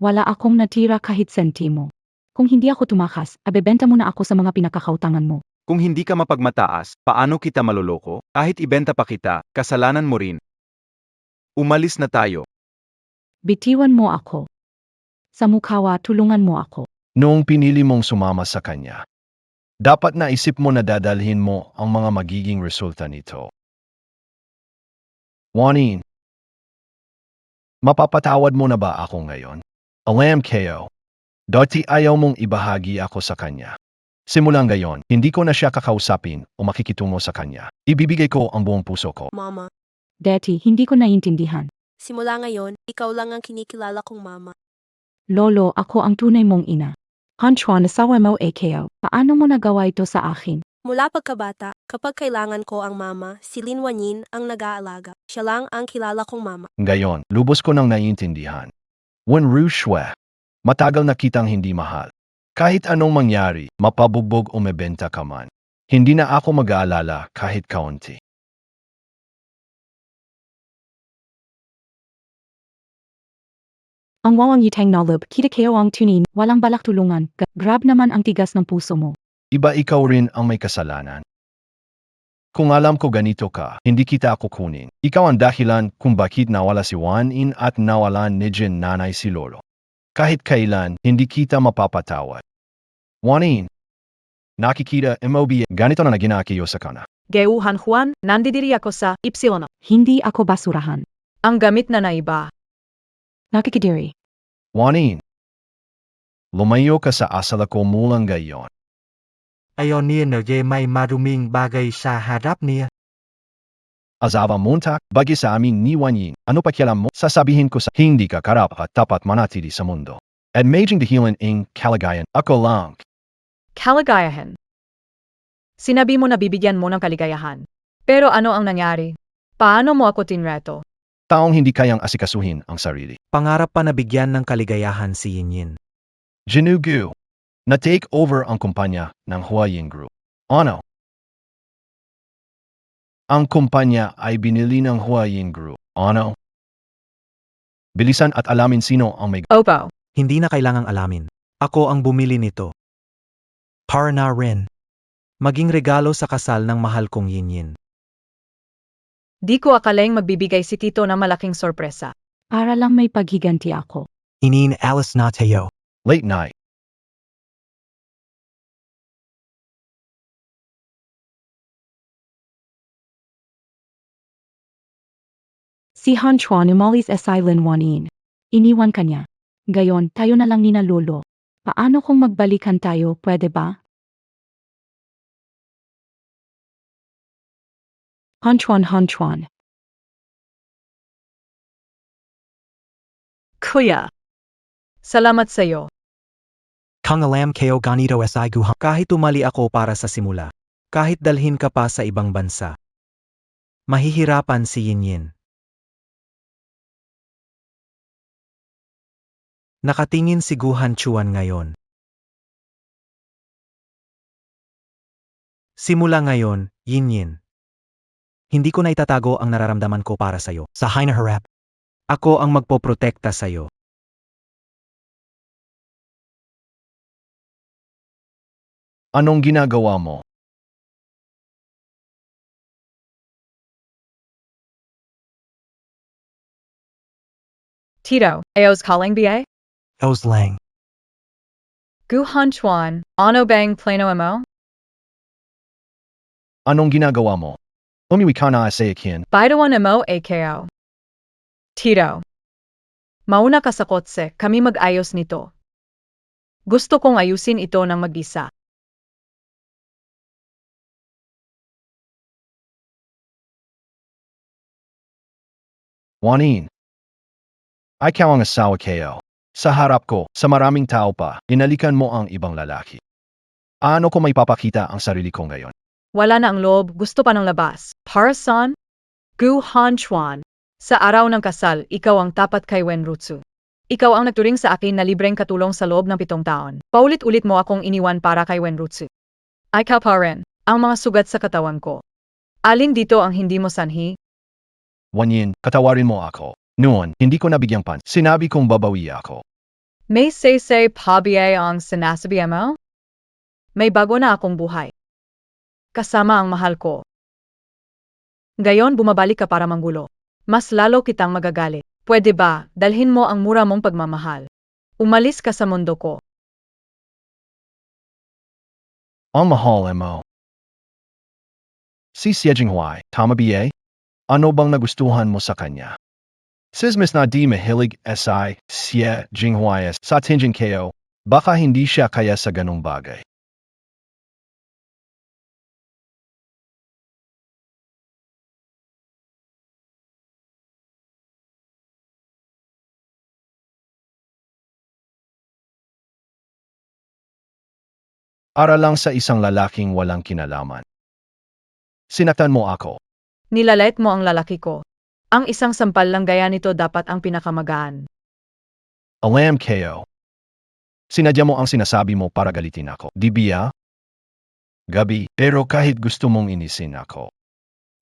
Wala akong natira kahit sentimo. Kung hindi ako tumakas, abebenta mo na ako sa mga pinakakautangan mo. Kung hindi ka mapagmataas, paano kita maloloko? Kahit ibenta pa kita, kasalanan mo rin. Umalis na tayo. Bitiwan mo ako. Sa Mukawa, tulungan mo ako. Noong pinili mong sumama sa kanya, dapat naisip mo na dadalhin mo ang mga magiging resulta nito. Wanin. Mapapatawad mo na ba ako ngayon? Alam kayo. Dati ayaw mong ibahagi ako sa kanya. Simulang gayon, hindi ko na siya kakausapin o makikitungo sa kanya. Ibibigay ko ang buong puso ko. Mama, Dati, hindi ko naiintindihan. simula ngayon, ikaw lang ang kinikilala kong mama. Lolo, ako ang tunay mong ina. Hanchuan, asawa mo AKO. Paano mo nagawa ito sa akin? Mula pagkabata, kapag kailangan ko ang mama, si Lin Wanyin ang nag-aalaga. Siya lang ang kilala kong mama. Ngayon, lubos ko nang naiintindihan. Wenrushwe. Matagal na kitang hindi mahal. Kahit anong mangyari, mapabugbog o mebenta ka man. Hindi na ako mag-aalala kahit kaunti. Ang wawang yutang nalub, kita kayo ang tunin, walang balak tulungan. Grab naman ang tigas ng puso mo. Iba ikaw rin ang may kasalanan. Kung alam ko ganito ka, hindi kita kukunin. Ikaw ang dahilan kung bakit nawala si Wanin at nawalan ni Jin nanay si Lolo. Kahit kailan, hindi kita mapapatawad. Wanin. Nakikita MOB, ganito na naginakiyo sa kana. Geuhan Juan, nandidiri ako sa Ypsilon. Hindi ako basurahan. Ang gamit na naiba. Nakikidiri. Wanin. Lumayo ka sa asala ko mulang gayon. Ayon niya na may maduming bagay sa harap niya. Azava muntak, bagi sa amin ni Wanin, ano pakialam mo? Sasabihin ko sa hindi ka karap at tapat manatili sa mundo. At maging dahilan ng kalagayan, ako lang. Kaligayahan. Sinabi mo na bibigyan mo ng kaligayahan. Pero ano ang nangyari? Paano mo ako tinreto? Taong hindi kayang asikasuhin ang sarili. Pangarap pa na bigyan ng kaligayahan si Yinyin. Jinugu. Na-take over ang kumpanya ng Huayin Group. Ano? Ang kumpanya ay binili ng Huayin Group. Ano? Bilisan at alamin sino ang may... Opo. Hindi na kailangang alamin. Ako ang bumili nito. Para na rin. Maging regalo sa kasal ng mahal kong Yinyin. Di ko akalaing magbibigay si Tito ng malaking sorpresa. Para lang may paghiganti ako. Inin alis na tayo. Late night. Si Hanchuan umalis sa Island Wanin. Iniwan kanya. Gayon, tayo na lang ni na Lolo. Paano kung magbalikan tayo, pwede ba? Han Chuan. Kuya. Salamat sa'yo. Kung alam kayo ganito si Guhan. Kahit tumali ako para sa simula. Kahit dalhin ka pa sa ibang bansa. Mahihirapan si Yinyin. Nakatingin si Guhan Chuan ngayon. Simula ngayon, Yinyin. Hindi ko na itatago ang nararamdaman ko para sa'yo. Sa hinaharap, ako ang magpoprotekta sa'yo. Anong ginagawa mo? Tito, Ayo's calling BA? O's lang. Guhan Chuan, ano bang plano mo? Anong ginagawa mo? Umiwi ka na sa akin. Baitawan mo AKO. Tito. Mauna ka sa kotse, kami mag-ayos nito. Gusto kong ayusin ito ng mag-isa. Juanin. Ikaw ang asawa kayo. Sa harap ko, sa maraming tao pa, inalikan mo ang ibang lalaki. Ano ko may papakita ang sarili ko ngayon? Wala na ang loob, gusto pa ng labas. Para saan? Guhan Chuan. Sa araw ng kasal, ikaw ang tapat kay Wenrutsu. Ikaw ang nagturing sa akin na libreng katulong sa loob ng 7 taon. Paulit-ulit mo akong iniwan para kay Wenrutsu. Ikaw pa rin, ang mga sugat sa katawan ko. Alin dito ang hindi mo sanhi? Wanyin, katawarin mo ako. Noon, hindi ko nabigyang pan. Sinabi kong babawi ako. May say pa BA ang sinasabi mo? May bago na akong buhay. Kasama ang mahal ko. Gayon bumabalik ka para manggulo. Mas lalo kitang magagalit. Pwede ba, dalhin mo ang mura mong pagmamahal? Umalis ka sa mundo ko. Ang mahal mo. Si Xie Jinghuai, tama ba? Ano bang nagustuhan mo sa kanya? Sismis na di mahilig si Xie Jinghuai sa tingin kayo, baka hindi siya kaya sa ganong bagay. Para lang sa isang lalaking walang kinalaman. Sinaktan mo ako. Nilalait mo ang lalaki ko. Ang isang sampal lang gaya nito dapat ang pinakamagaan. Alam kayo. Sinadya mo ang sinasabi mo para galitin ako. Di ba? Gabi, pero kahit gusto mong inisin ako.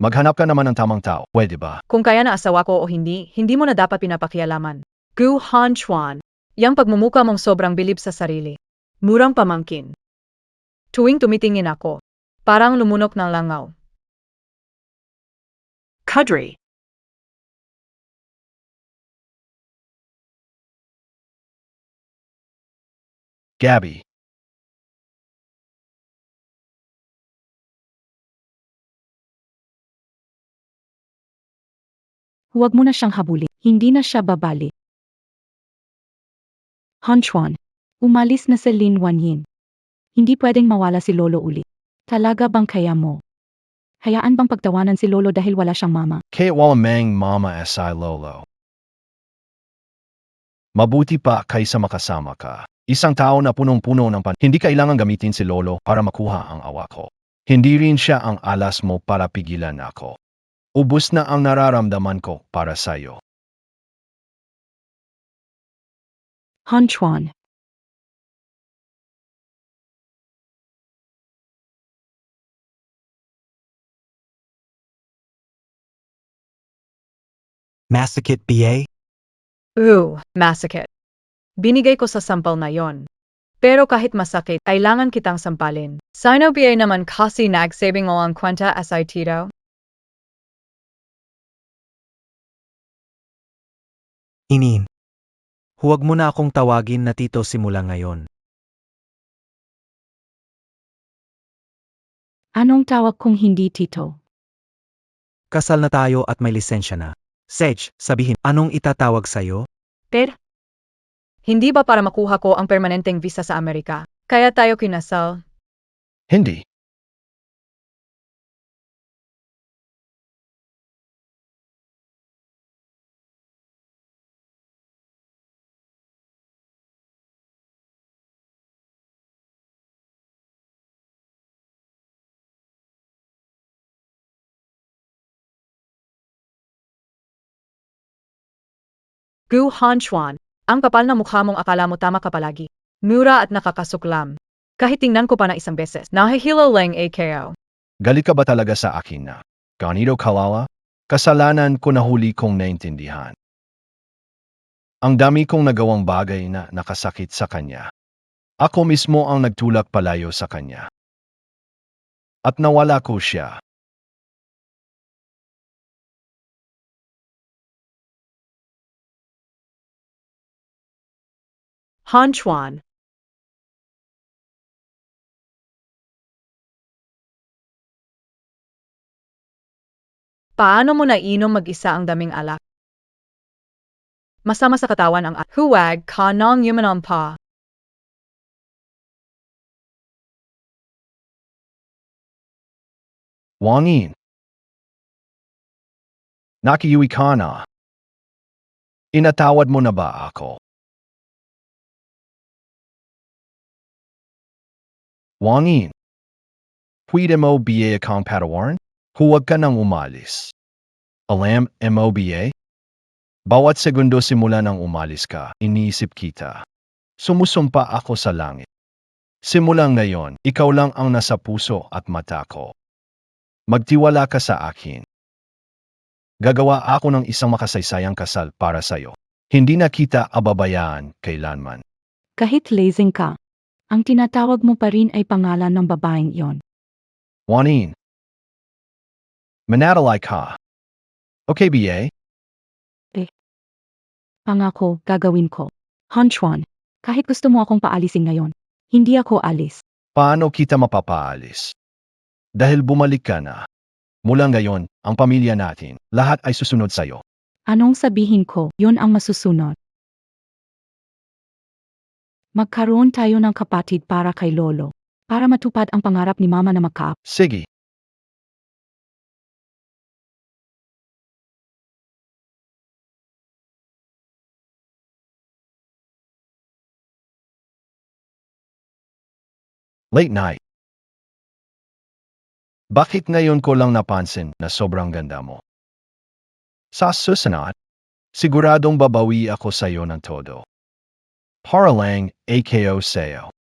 Maghanap ka naman ng tamang tao, pwede ba? Kung kaya na asawa ko o hindi, hindi mo na dapat pinapakialaman. Guhan Chuan. Yang pagmumuka mong sobrang bilib sa sarili. Murang pamangkin. Tuwing tumitingin ako, parang lumunok ng langaw. Kadri. Gabby. Huwag mo na siyang habulin. Hindi na siya babalik. Han Chuan. Umalis na si Lin Wanyin. Hindi pwedeng mawala si Lolo ulit. Talaga bang kaya mo? Hayaan bang pagtawanan si Lolo dahil wala siyang mama? Kaya wala mang mama si lolo. Mabuti pa kaysa makasama ka. Isang tao na punong-puno ng hindi kailangan gamitin si lolo para makuha ang awa ko. Hindi rin siya ang alas mo para pigilan ako. Ubus na ang nararamdaman ko para sa'yo. Han Chuan. Masakit BA? Masakit. Binigay ko sa sampal na yon. Pero kahit masakit, kailangan kitang sampalin. Sino BA naman kasi nagsabing mo ang kwenta asay Tito? Inin. Huwag mo na akong tawagin na tito simula ngayon. Anong tawag kung hindi Tito? Kasal na tayo at may lisensya na. Sage, sabihin, anong itatawag sa'yo? Pero, hindi ba para makuha ko ang permanenteng visa sa Amerika? Kaya tayo kinasal? Hindi. Gu Hanchuan, ang kapal na mukha mong akala mo tama ka palagi. Mura at nakakasuklam. Kahit tingnan ko pa na isang beses, nahihilo lang AKO. Galit ka ba talaga sa akin na? Ganito kalawa? Kasalanan ko na huli kong naintindihan. Ang dami kong nagawang bagay na nakasakit sa kanya. Ako mismo ang nagtulak palayo sa kanya. At nawala ko siya. Hanchuan. Paano mo nainom mag-isa ang daming alak? Masama sa katawan ang huwag ka nang yumanom pa. Wangin. Nakiuwi ka na. Inatawad mo na ba ako? Wangin. Pwede mo ba kang patawarin? Huwag ka nang umalis. Alam, MOBA? Bawat segundo simula nang umalis ka, iniisip kita. Sumusumpa ako sa langit. Simulang ngayon, ikaw lang ang nasa puso at mata ko. Magtiwala ka sa akin. Gagawa ako ng isang makasaysayang kasal para sa'yo. Hindi na kita ababayaan kailanman. Kahit lasing ka, ang tinatawag mo pa rin ay pangalan ng babaeng iyon. Juanin. Manatalay ka. Okay, BA? Pangako, gagawin ko. Hanchuan, kahit gusto mo akong paalisin ngayon, hindi ako alis. Paano kita mapapaalis? Dahil bumalik ka na. Mula ngayon, ang pamilya natin, lahat ay susunod sa'yo. Anong sabihin ko, yun ang masusunod. Magkaroon tayo ng kapatid para kay Lolo, para matupad ang pangarap ni Mama na magkaap. Sige. Late night. Bakit ngayon ko lang napansin na sobrang ganda mo? Sa susunod, siguradong babawi ako sa'yo ng todo. Para lang, AKO sa'yo.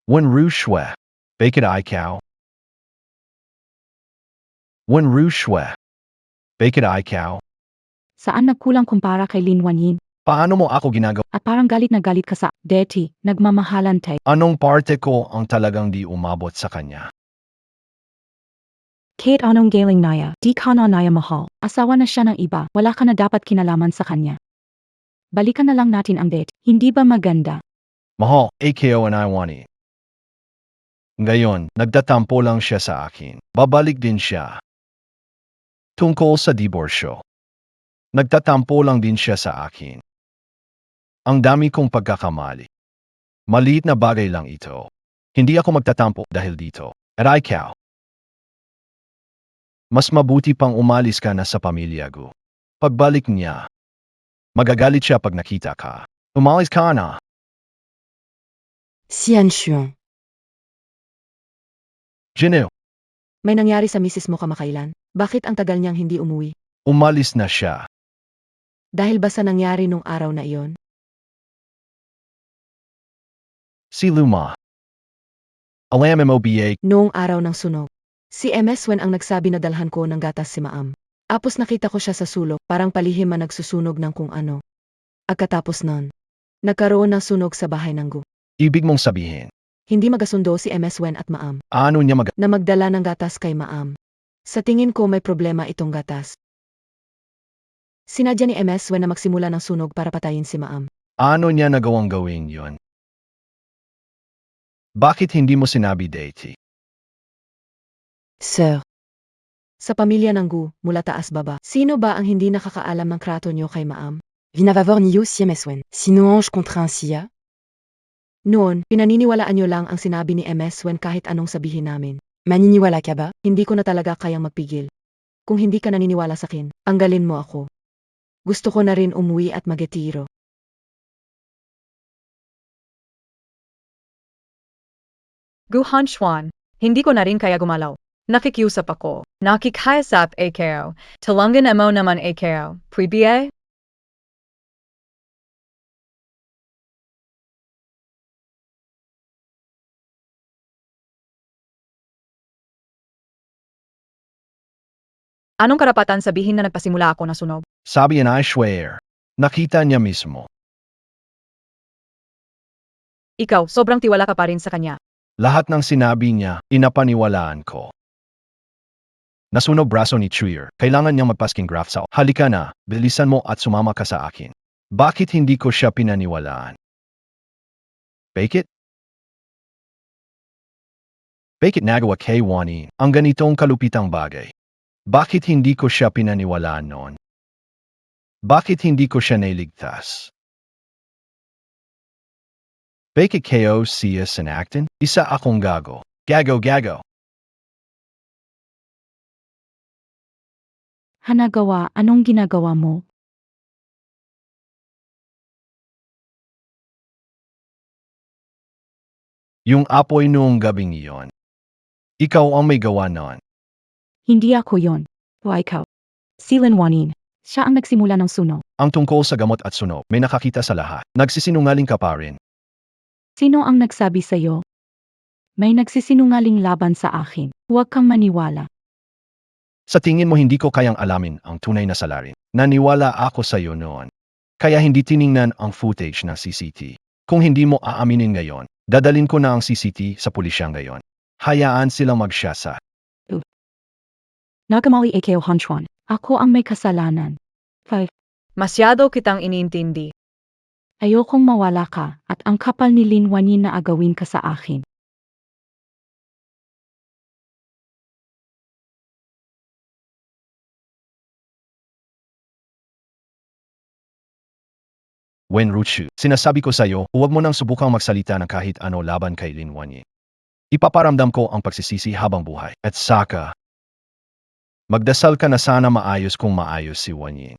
When Rushwe, bakit ikaw? When Rushwe, bakit ikaw? Saan nagkulang kumpara kay Lin Wanyin? Paano mo ako ginagawa? At parang galit na galit ka sa Deti, nagmamahalan tayo. Anong parte ko ang talagang di umabot sa kanya? Kate anong galing naya, di ka na naya mahal. Asawa na siya ng iba, wala ka na dapat kinalaman sa kanya. Balikan na lang natin ang date, hindi ba maganda? Mahal, AKO and I want it. Ngayon, nagtatampo lang siya sa akin. Babalik din siya. Tungkol sa diborsyo. Nagtatampo lang din siya sa akin. Ang dami kong pagkakamali. Maliit na bagay lang ito. Hindi ako magtatampo dahil dito. At ikaw. Mas mabuti pang umalis ka na sa pamilya ko. Pagbalik niya, magagalit siya pag nakita ka. Umalis ka na. Xianxuan, Jineo, may nangyari sa misis mo kamakailan? Bakit ang tagal niyang hindi umuwi? umalis na siya. Dahil ba sa nangyari nung araw na iyon? Si Luma. Alam MOBA, Noong araw ng sunog. Si MS Wen ang nagsabi na dalhan ko ng gatas si Maam. Apos nakita ko siya sa sulok, parang palihim na nagsusunog ng kung ano. Agkatapos nun, nagkaroon ng sunog sa bahay ng Gu. ibig mong sabihin, Hindi magasundo si MS Wen at Maam ano niya na magdala ng gatas kay Maam. Sa tingin ko may problema itong gatas. Sinadya ni MS Wen na magsimula ng sunog para patayin si Maam. ano niya nagawang gawin yon? Bakit hindi mo sinabi, Deity? Sir. Sa pamilya ng Gu, mula taas baba, sino ba ang hindi nakakaalam ng krato niyo kay Maam? Vinavavor niyo si MS Wen. Sino ange contre un sia? Noon, pinaniniwalaan niyo lang ang sinabi ni MS Wen kahit anong sabihin namin. Maniniwala ka ba? Hindi ko na talaga kayang magpigil. Kung hindi ka naniniwala sa akin, anggalin mo ako. Gusto ko na rin umuwi at magetiro. Guhan Chuan, hindi ko na rin kaya gumalaw. Nakikiusap ako. Nakikayasap AKO. Talungan mo naman AKO. Pwede? Anong karapatan sabihin na nagpasimula ako na sunog? Sabi and I swear. Nakita niya mismo. Ikaw, sobrang tiwala ka pa rin sa kanya. Lahat ng sinabi niya, inapaniwalaan ko. Nasunog braso ni Trier. Kailangan niyang magpasking graft sa halika na, bilisan mo at sumama ka sa akin. Bakit hindi ko siya pinaniwalaan? Fake it? Fake it nagawa kay Juanin ang ganitong kalupitang bagay. Bakit hindi ko siya pinaniwalaan noon? Bakit hindi ko siya nailigtas? Fake it KO siya sinaktan? Isa akong gago. Gago. Hanagawa, anong ginagawa mo? Yung apoy noong gabing iyon. Ikaw ang may gawa noon. Hindi ako yon. O ikaw. Si Linwanin. Siya ang nagsimula ng sunog. Ang tungkol sa gamot at sunog, may nakakita sa lahat. Nagsisinungaling ka pa rin. Sino ang nagsabi sa'yo? May nagsisinungaling laban sa akin. Huwag kang maniwala. Sa tingin mo hindi ko kayang alamin ang tunay na salarin. Naniwala ako sa iyo noon. Kaya hindi tiningnan ang footage ng CCT. Kung hindi mo aaminin ngayon, dadalin ko na ang CCT sa pulisya ngayon. Hayaan silang magsiyasa. Nagamali AKO Hanchuan. Ako ang may kasalanan. 5. Masyado kitang iniintindi. Ayokong mawala ka at ang kapal ni Linwanin na agawin ka sa akin. Wen Ruchu, sinasabi ko sa iyo, huwag mo nang subukang magsalita ng kahit ano laban kay Lin Wanyi. Ipaparamdam ko ang pagsisisi habang buhay. At saka, magdasal ka na sana maayos kung maayos si Wanyi.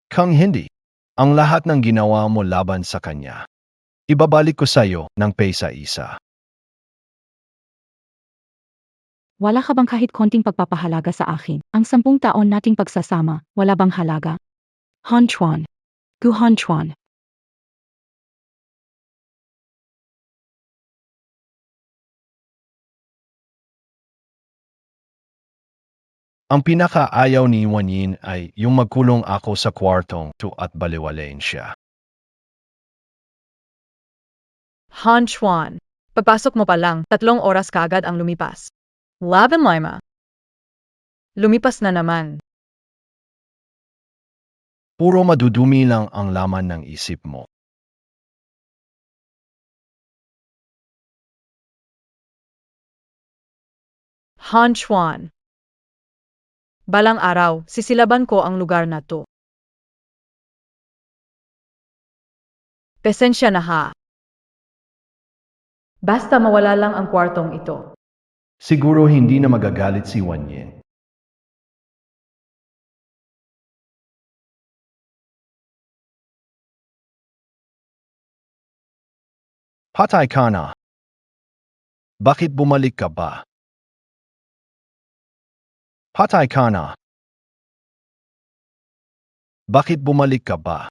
Kung hindi, ang lahat ng ginawa mo laban sa kanya, ibabalik ko sa iyo ng isa. Wala ka bang kahit konting pagpapahalaga sa akin? Ang 10 taon nating pagsasama, wala bang halaga? Hanchuan. Gu Hanchuan. Ang pinakaayaw ni Wanyin ay yung magkulong ako sa kwartong at baliwalain siya. Han Chuan. Pagpasok mo pa lang, 3 oras kaagad ang lumipas. Laban Lima. Lumipas na naman. Puro madudumi lang ang laman ng isip mo. Han Chuan. Balang araw, sisilaban ko ang lugar na to. Pasensya na ha. Basta mawala lang ang kwartong ito. Siguro hindi na magagalit si Wanyin. Patay ka na. Bakit bumalik ka ba? Patay ka na. Bakit bumalik ka ba?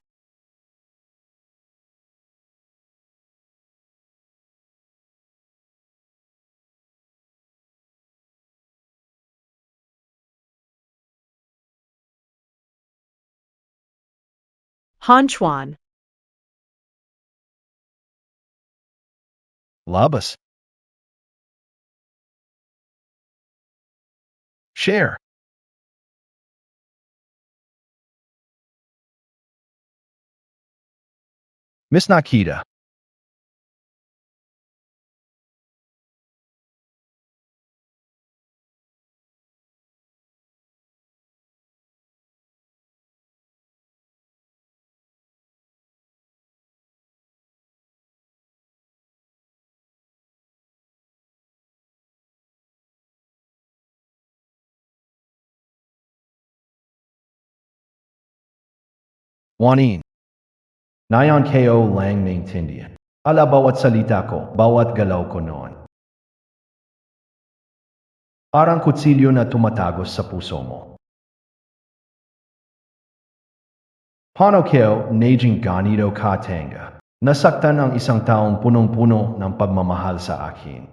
Han Chuan. Labas. Share. Miss Nakita. Juanin. Nayon ko lang naintindihan. Ala bawat salita ko, bawat galaw ko noon. Parang kutsilyo na tumatagos sa puso mo. Paano ko naging ganito katanga? Nasaktan ang isang taong punong-puno ng pagmamahal sa akin.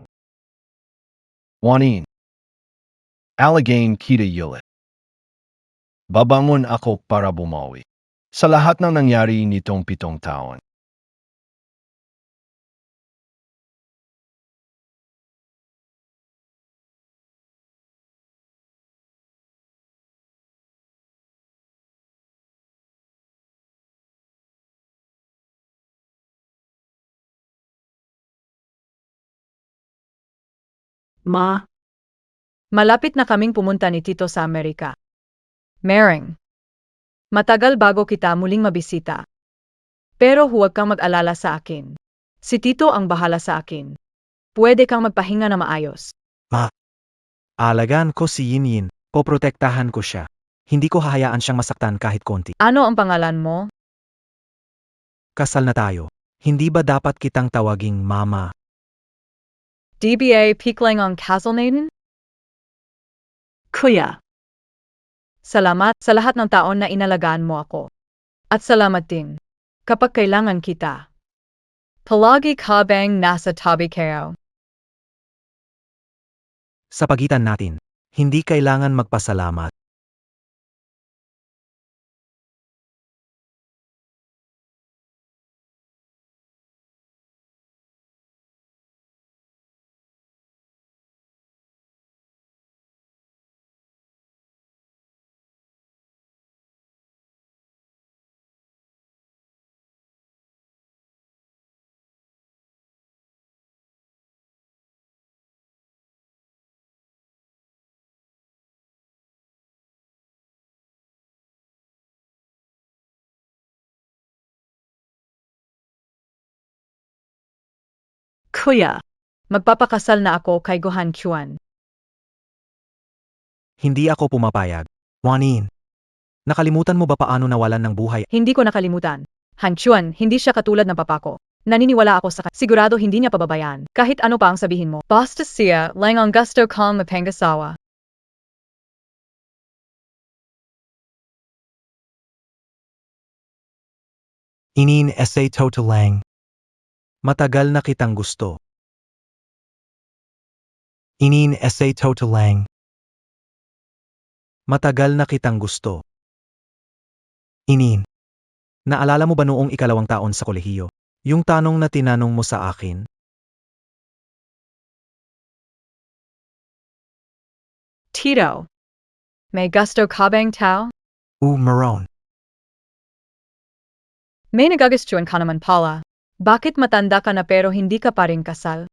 Juanin. Alagain kita ulit. Babangon ako para bumawi. Sa lahat ng nangyari nitong 7 taon. Ma, Malapit na kaming pumunta ni Tito sa Amerika. Mering. Matagal bago kita muling mabisita. Pero huwag kang mag-alala sa akin. Si Tito ang bahala sa akin. Pwede kang magpahinga na maayos. Alagaan ko si Yinyin, poprotektahan ko siya. Hindi ko hahayaan siyang masaktan kahit konti. Ano ang pangalan mo? Kasal na tayo. Hindi ba dapat kitang tawaging mama? DBA Piklang ang Kazelnaden? kuya. Salamat sa lahat ng taon na inalagaan mo ako. At salamat din. Kapag kailangan kita. Palagi ka bang nasa tabi kayo? Sa pagitan natin, hindi kailangan magpasalamat. Kuya, Magpapakasal na ako kay Gohan Chuan. Hindi ako pumapayag. Juanin, nakalimutan mo ba paano nawalan ng buhay? Hindi ko nakalimutan. Han Chuan, hindi siya katulad ng papa ko. Naniniwala ako sa kanya. Sigurado hindi niya pababayaan. Kahit ano pa ang sabihin mo. Basta siya lang ang gusto kong mapangasawa. Inin sa toto lang. Matagal na kitang gusto. Inin sa toto lang. Matagal na kitang gusto. Inin. Naalala mo ba noong 2 taon sa kolehiyo? Yung tanong na tinanong mo sa akin? Tito. May gusto ka bang tao? Maroon. May nagagustuhan ka naman pala. Bakit matanda ka na pero hindi ka pa rin kasal?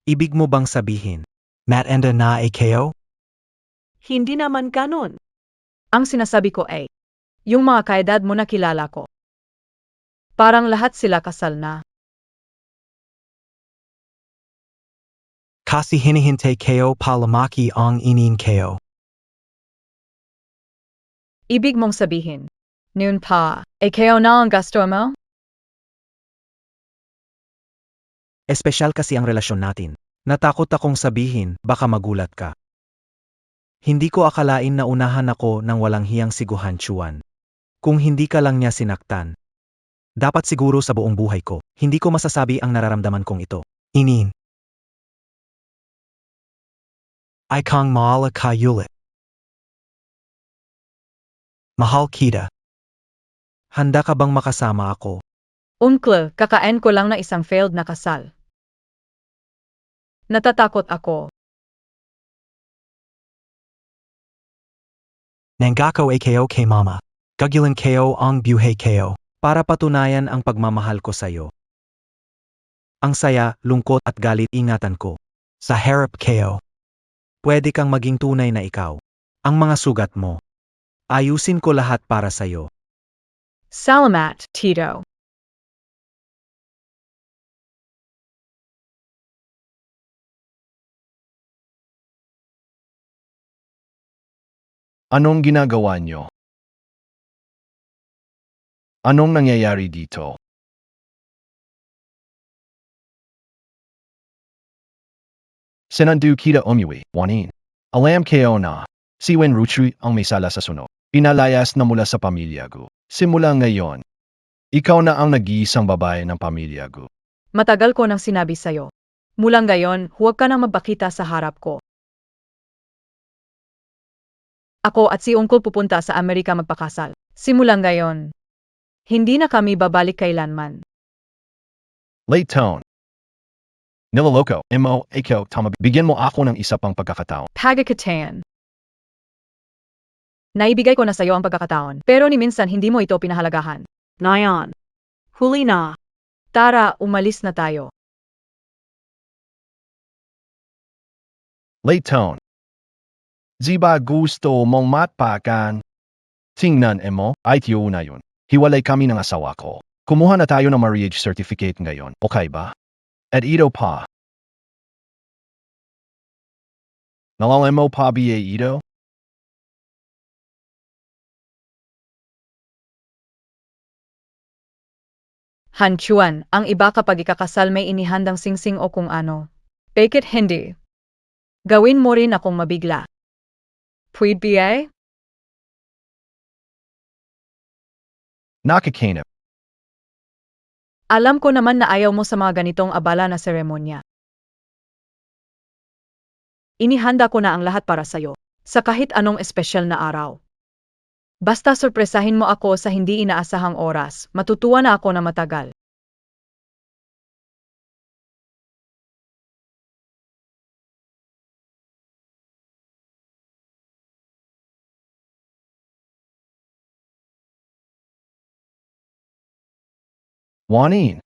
Ibig mo bang sabihin? Matanda na kayo? hindi naman ganon. Ang sinasabi ko ay, yung mga kaedad mo na kilala ko. Parang lahat sila kasal na. Kasi hinihintay kayo palamaki ang inin kayo. Ibig mong sabihin, noon pa, kayo na ang gusto mo? Espesyal kasi ang relasyon natin. Natakot akong sabihin, baka magulat ka. Hindi ko akalain na unahan ako ng walang hiyang si Gohan Chuan. Kung hindi ka lang niya sinaktan. Dapat siguro sa buong buhay ko, hindi ko masasabi ang nararamdaman kong ito. Inin. Ay kang mahal ka ulit. Mahal kita. Handa ka bang makasama ako? Uncle, kakain ko lang na isang failed na kasal. Natatakot ako. Nangako kayo kay mama. Gagilan kayo ang buhay kayo. Para patunayan ang pagmamahal ko sa'yo. Ang saya, lungkot at galit ingatan ko. Sa harap kayo. Pwede kang maging tunay na ikaw. Ang mga sugat mo. Ayusin ko lahat para sa'yo. Salamat, Tito. Anong ginagawa niyo? Anong nangyayari dito? Sinandu kita umuwi, Juanin. Alam kayo na, si Wen Ruchui ang may sala sa sunog. Pinalayas na mula sa pamilya ko. Simula ngayon, ikaw na ang nag-iisang babae ng pamilya ko. Matagal ko nang sinabi sa'yo. Mulang gayon, huwag ka nang magpakita sa harap ko. Ako at si Uncle pupunta sa Amerika magpakasal. Simulang gayon, hindi na kami babalik kailanman. Late tone. Niloloko, mo, ikaw, tama. Bigyan mo ako ng isa pang pagkakataon. Pagkakataon. Naibigay ko na sa'yo ang pagkakataon, pero ni minsan hindi mo ito pinahalagahan. Nayan. Huli na. Tara, umalis na tayo. Late tone. Ziba gusto mong matpakan? Tingnan mo, ay tiyo na yun. Hiwalay kami ng asawa ko. Kumuha na tayo ng marriage certificate ngayon, okay ba? At ito pa. Nalalam mo pa ba ito? Han Chuan, ang iba kapag ikakasal may inihandang singsing o kung ano. Bakit hindi? Gawin mo rin akong mabigla. Pwede ba? Nakakanip. Alam ko naman na ayaw mo sa mga ganitong abala na seremonya. Inihanda ko na ang lahat para sa'yo, sa kahit anong espesyal na araw. Basta sorpresahin mo ako sa hindi inaasahang oras, matutuwa na ako na matagal. Juanin.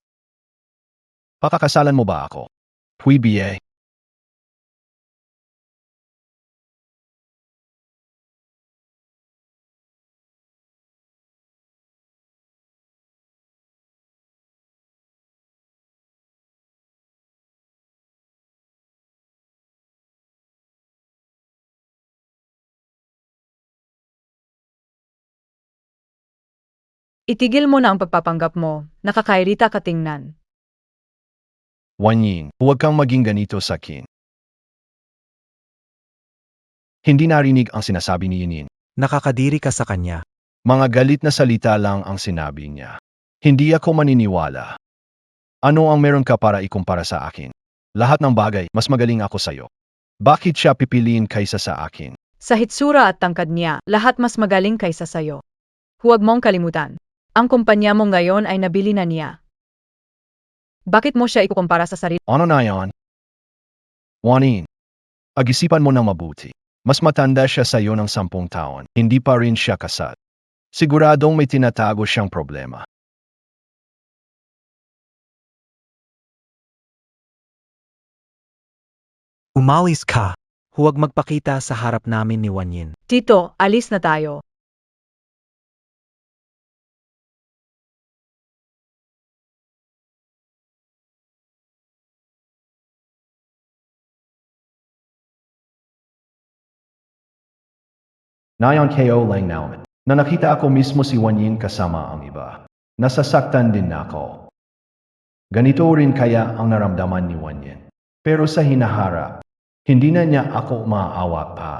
Pakakasalan mo ba ako? Pwede ba? Itigil mo na ang pagpapanggap mo, nakakairita ka tingnan. Juanin, huwag kang maging ganito sa akin. Hindi narinig ang sinasabi ni Yanin. Nakakadiri ka sa kanya. Mga galit na salita lang ang sinabi niya. Hindi ako maniniwala. Ano ang meron ka para ikumpara sa akin? Lahat ng bagay, mas magaling ako sa'yo. Bakit siya pipiliin kaysa sa akin? Sa hitsura at tangkad niya, lahat mas magaling kaysa sayo. Huwag mong kalimutan. Ang kumpanya mo ngayon ay nabili na niya. Bakit mo siya ikukumpara sa sarili? Ano na yan? Juanin, ag-isipan mo ng mabuti. Mas matanda siya sa'yo ng 10 taon, hindi pa rin siya kasal. Siguradong may tinatago siyang problema. Umalis ka. Huwag magpakita sa harap namin ni Wanyin. Tito, alis na tayo. Nayon KO lang naman. Na nakita ako mismo si Wanyin kasama ang iba. Nasasaktan din ako. Ganito rin kaya ang naramdaman ni Wanyin. Pero sa hinaharap, hindi na niya ako maawa pa.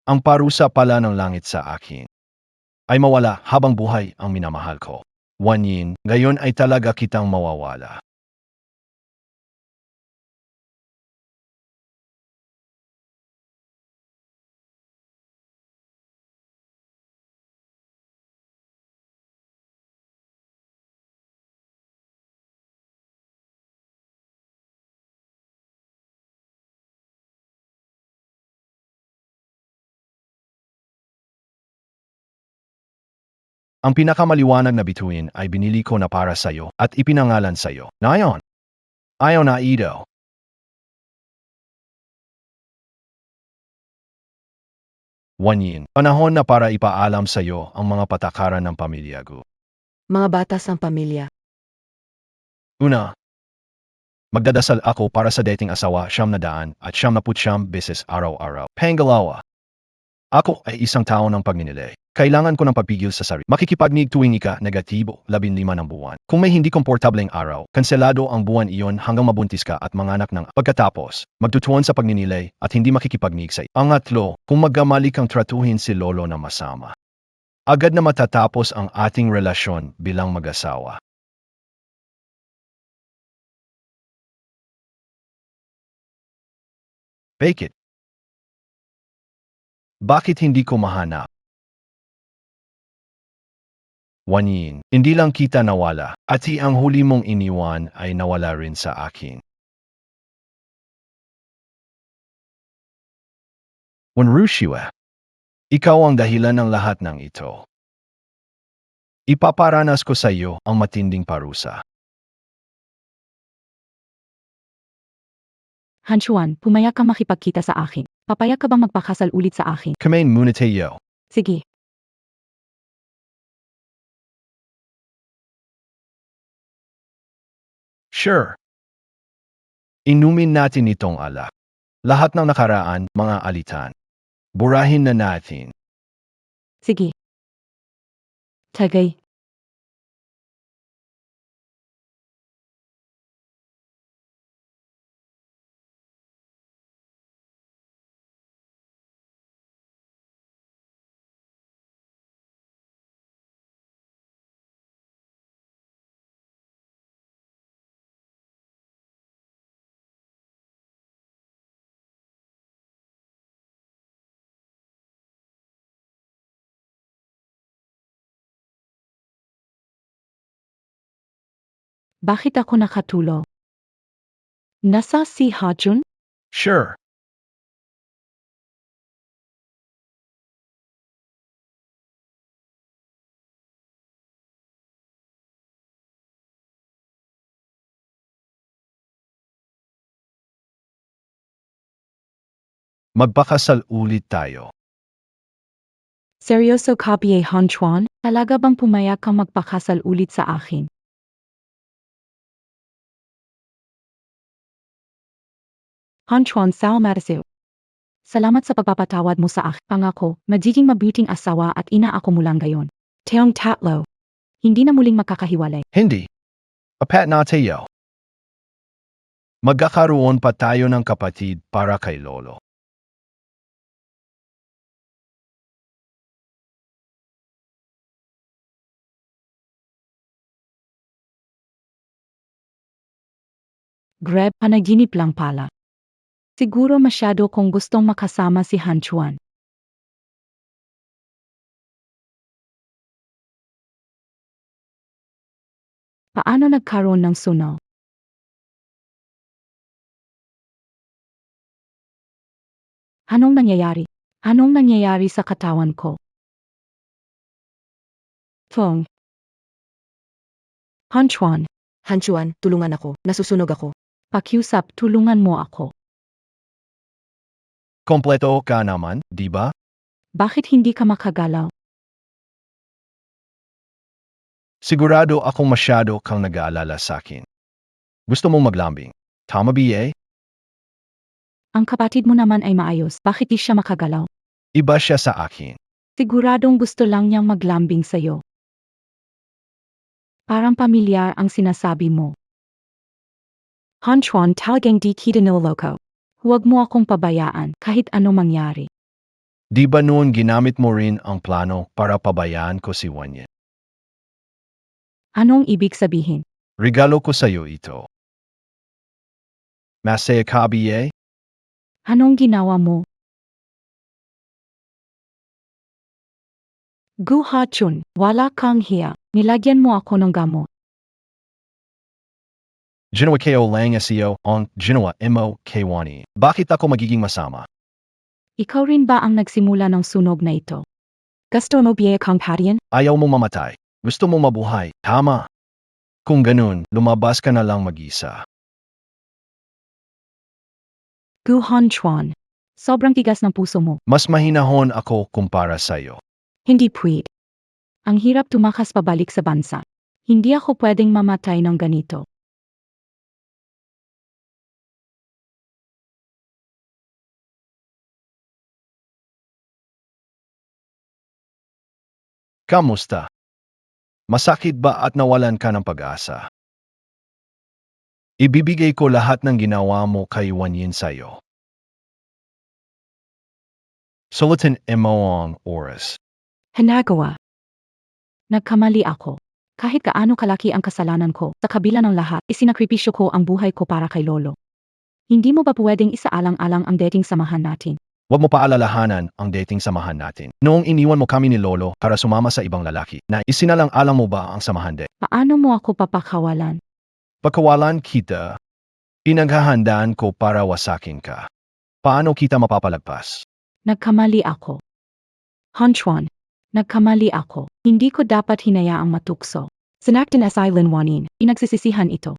Ang parusa pala ng langit sa akin ay mawala habang buhay ang minamahal ko. Wanyin, ngayon ay talaga kitang mawawala. Ang pinakamaliwanag na bituin ay binili ko na para sa'yo at ipinangalan sa'yo. Nayon, ayaw na ito. Wanyin, panahon na para ipaalam sa'yo ang mga patakaran ng pamilya ko. Mga batas ang pamilya. Una, magdadasal ako para sa dating asawa 900 at 99 beses araw-araw. Pangalawa, ako ay isang tao ng pagninilay. Kailangan ko ng pagpigil sa sarili. Makikipagnig tuwing negatibo, 15 ng buwan. Kung may hindi komportableng araw, kanselado ang buwan iyon hanggang mabuntis ka at manganak ng pagkatapos, magtutuon sa pagninilay at hindi makikipagnig sa iyo. Pangatlo, kung magkamali kang tratuhin si lolo na masama, agad na matatapos ang ating relasyon bilang mag-asawa. Bakit? Bakit hindi ko mahanap? Wanin, hindi lang kita nawala, at ang huli mong iniwan ay nawala rin sa akin. Wanrushiwa, ikaw ang dahilan ng lahat ng ito. Ipaparanas ko sa iyo ang matinding parusa. Hanchuan, pumayag kang makipagkita sa akin. Papayag ka bang magpakasal ulit sa akin? Kumain muna tayo. Sige. Sure. Inumin natin itong alak. Lahat ng nakaraan, mga alitan. Burahin na natin. Sige. Tagay. Bakit ako nakatulo? Nasa si Hajun? Sure. Magpakasal ulit tayo. Seryoso ka ba, Hanchuan? Talaga bang pumayag kang magpakasal ulit sa akin? Hanchuan Salmarasu. Salamat sa pagpapatawad mo sa akin. Pangako, magiging mabuting asawa at ina ako mulang gayon. Teong tatlo. Hindi na muling magkakahiwalay. Hindi. Apat na tayo. Magkakaroon pa tayo ng kapatid para kay Lolo. Grab, panaginip lang pala. Siguro masyado kong gustong makasama si Hanchuan. Paano nagkaroon ng sunog? Anong nangyayari? Anong nangyayari sa katawan ko? Fong. Hanchuan, Hanchuan, tulungan ako. Nasusunog ako. pakiusap, tulungan mo ako. Kompleto ka naman, di ba? Bakit hindi ka makagalaw? Sigurado akong masyado kang nag-aalala sa akin. Gusto mong maglambing. Tama ba? Ang kapatid mo naman ay maayos. Bakit di siya makagalaw? Iba siya sa akin. Siguradong gusto lang niyang maglambing sa'yo. Parang pamilyar ang sinasabi mo. Hanchuan, talagang di kita niloloko. Huwag mo akong pabayaan kahit ano mangyari. Di ba noon ginamit mo rin ang plano para pabayaan ko si Wanyan? Anong ibig sabihin? Regalo ko sa iyo ito. Masaya ka ba? Anong ginawa mo? Gu Hachun, wala kang hiya. Nilagyan mo ako ng gamot. Ginawa kayo lang SEO on ginawa mo Kwani. Bakit ako magiging masama? Ikaw rin ba ang nagsimula ng sunog na ito? Gusto mo biya kang parian? Ayaw mo mamatay. Gusto mo mabuhay. Tama. Kung ganun, lumabas ka na lang mag-isa. Gu Hanchuan, sobrang tigas ng puso mo. Mas mahinahon ako kumpara sa'yo. Hindi pwede. Ang hirap tumakas pabalik sa bansa. Hindi ako pwedeng mamatay ng ganito. Kamusta? Masakit ba at nawalan ka ng pag-asa? Ibibigay ko lahat ng ginawa mo kay Wanyin sa'yo. Sulatan mo ang oras. Hanagawa. Nagkamali ako. Kahit gaano kalaki ang kasalanan ko, sa kabila ng lahat, isinakripisyo ko ang buhay ko para kay Lolo. Hindi mo ba pwedeng isaalang-alang ang dating samahan natin? Huwag mo paalalahanan ang dating samahan natin. Noong iniwan mo kami ni Lolo para sumama sa ibang lalaki, na isinalang-alang mo ba ang samahan de? Paano mo ako papakawalan? Pagkawalan kita, pinaghahandaan ko para wasakin ka. Paano kita mapapalagpas? Nagkamali ako. Hanchuan, nagkamali ako. Hindi ko dapat hinayaang matukso. Sinaktan as Island Wanin, inagsisisihan ito.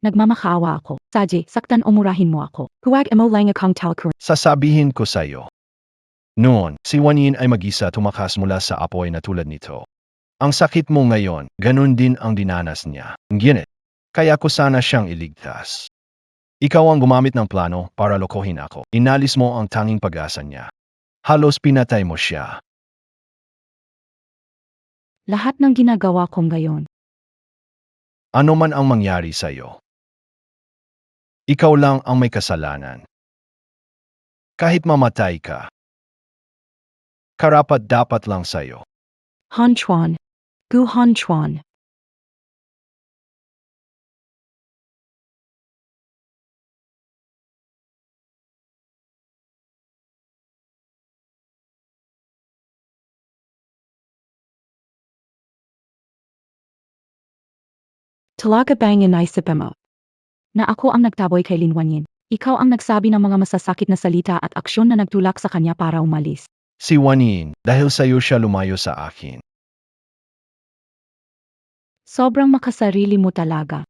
Nagmamakaawa ako. Sadye, saktan o murahin mo ako. Huwag mo lang akong talkur. Sasabihin ko sa'yo. Noon, si Wanyin ay mag-isa tumakas mula sa apoy na tulad nito. Ang sakit mo ngayon, ganun din ang dinanas niya. Ngunit, kaya ko sana siyang iligtas. Ikaw ang gumamit ng plano para lokohin ako. Inalis mo ang tanging pag-asa niya. Halos pinatay mo siya. Lahat ng ginagawa ko ngayon. Ano man ang mangyari sa'yo. Ikaw lang ang may kasalanan. Kahit mamatay ka, karapat-dapat lang sa'yo. Hanchuan. Gu Hanchuan. Talaga bang inaisip mo na ako ang nagtaboy kay Lin Wanyin? Ikaw ang nagsabi ng mga masasakit na salita at aksyon na nagtulak sa kanya para umalis. Si Wanyin, dahil sa'yo siya lumayo sa akin. Sobrang makasarili mo talaga.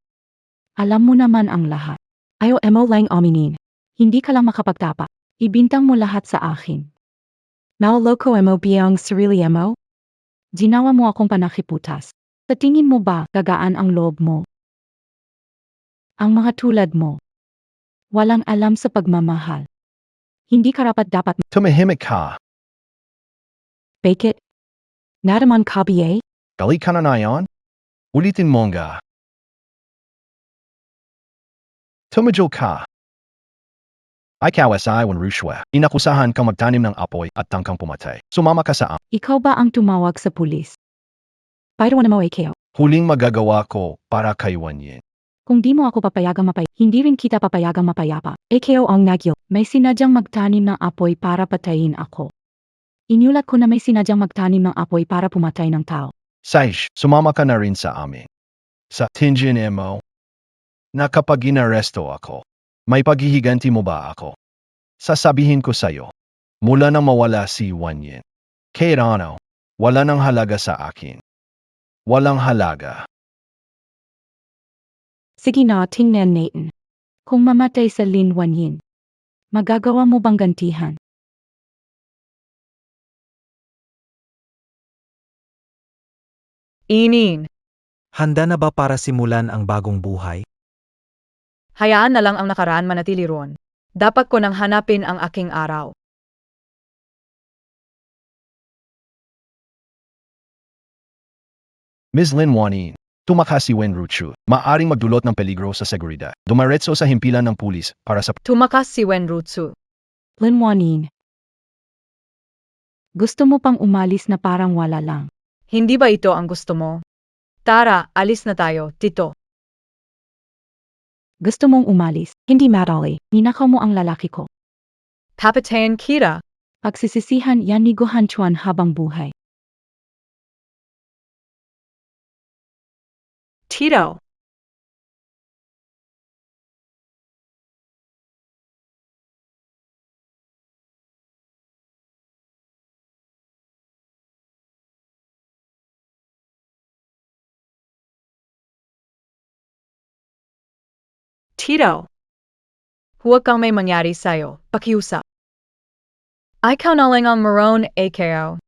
Alam mo naman ang lahat. Ayaw mo lang aminin. Hindi ka lang makapagtapa. Ibintang mo lahat sa akin. Nauloko mo biyang sarili mo? Ginawa mo akong panakiputas. Sa tingin mo ba gagaan ang loob mo? Ang mga tulad mo. Walang alam sa pagmamahal. Hindi karapat-dapat Tumahimik ka. bakit? Naraman ka ba? Gali ka na ngayon? Ulitin mo nga. Tumadyo ka. Ikaw ay rushwa. Inakusahan kang magtanim ng apoy at tangkang pumatay. Sumama ka sa Ikaw ba ang tumawag sa pulis? Pero mo ikaw. huling magagawa ko para kay Wanyin. Kung di mo ako papayagang hindi rin kita papayagang mapayapa. Ikaw ang nagyo. May sinadyang magtanim ng apoy para patayin ako. Inulat ko na may sinadyang magtanim ng apoy para pumatay ng tao. Saish, sumama ka na rin sa amin. Sa tingin mo, na kapag inaresto ako, may paghihiganti mo ba ako? Sasabihin ko sa'yo, mula nang mawala si Wanyin. Kahit ano, wala nang halaga sa akin. Walang halaga. Sige na, tingnan natin. Kung mamatay sa Lin Wanyin, magagawa mo bang gantihan? Inin, Handa na ba para simulan ang bagong buhay? hayaan na lang ang nakaraan manatili roon. Dapat ko nang hanapin ang aking araw. Ms. Lin Wanyin, tumakas si Wen Ruchu. Maaring magdulot ng peligro sa seguridad. Dumaretso sa himpilan ng pulis para sa Tumakas si Wenrutsu. Lin Wanyin. Gusto mo pang umalis na parang wala lang. Hindi ba ito ang gusto mo? Tara, alis na tayo, Tito. Gusto mong umalis, hindi madali. Ninakaw mo ang lalaki ko. Papatayan kita. Pagsisisihan yan ni Gohanchuan habang buhay. Tito. Tito. Huwag kang may mangyari sa'yo. Pakiusap. Ikaw na lang ang maroon, AKO.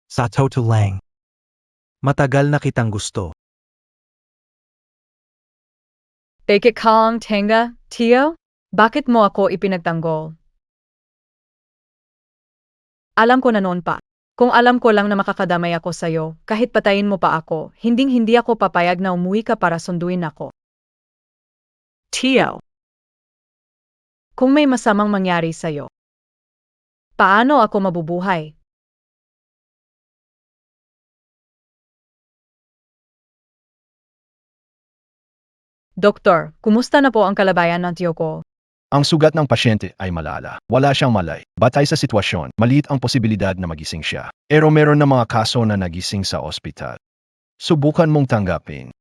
Sa totoo lang. Matagal na kitang gusto. Take it calm, Tenga, Tio? Bakit mo ako ipinagtanggol? Alam ko na noon pa. Kung alam ko lang na makakadamay ako sa'yo, kahit patayin mo pa ako, hindi ako papayag na umuwi ka para sunduin ako. Tio. Kung may masamang mangyari sa'yo, paano ako mabubuhay? Doktor, kumusta na po ang kalabayan ng tiyo ko? Ang sugat ng pasyente ay malala. Wala siyang malay. Batay sa sitwasyon, maliit ang posibilidad na magising siya. Pero meron na mga kaso na nagising sa ospital. Subukan mong tanggapin.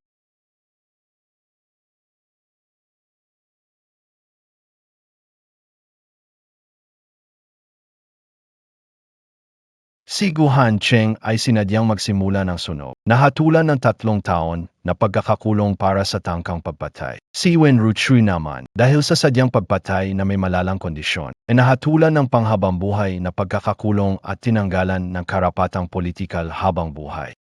Si Guhan Cheng ay sinadyang magsimula ng sunog. Nahatulan ng 3 taon na pagkakakulong para sa tangkang pagpatay. Si Wen Ruchui naman, dahil sa sadyang pagpatay na may malalang kondisyon, ay nahatulan ng panghabang buhay na pagkakakulong at tinanggalan ng karapatang politikal habang buhay.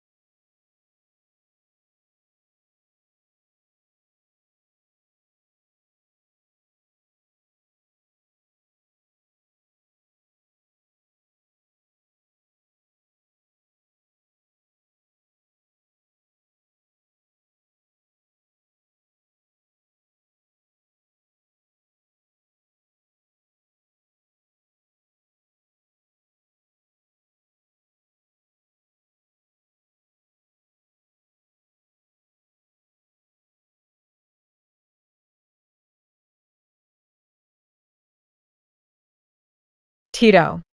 Tito.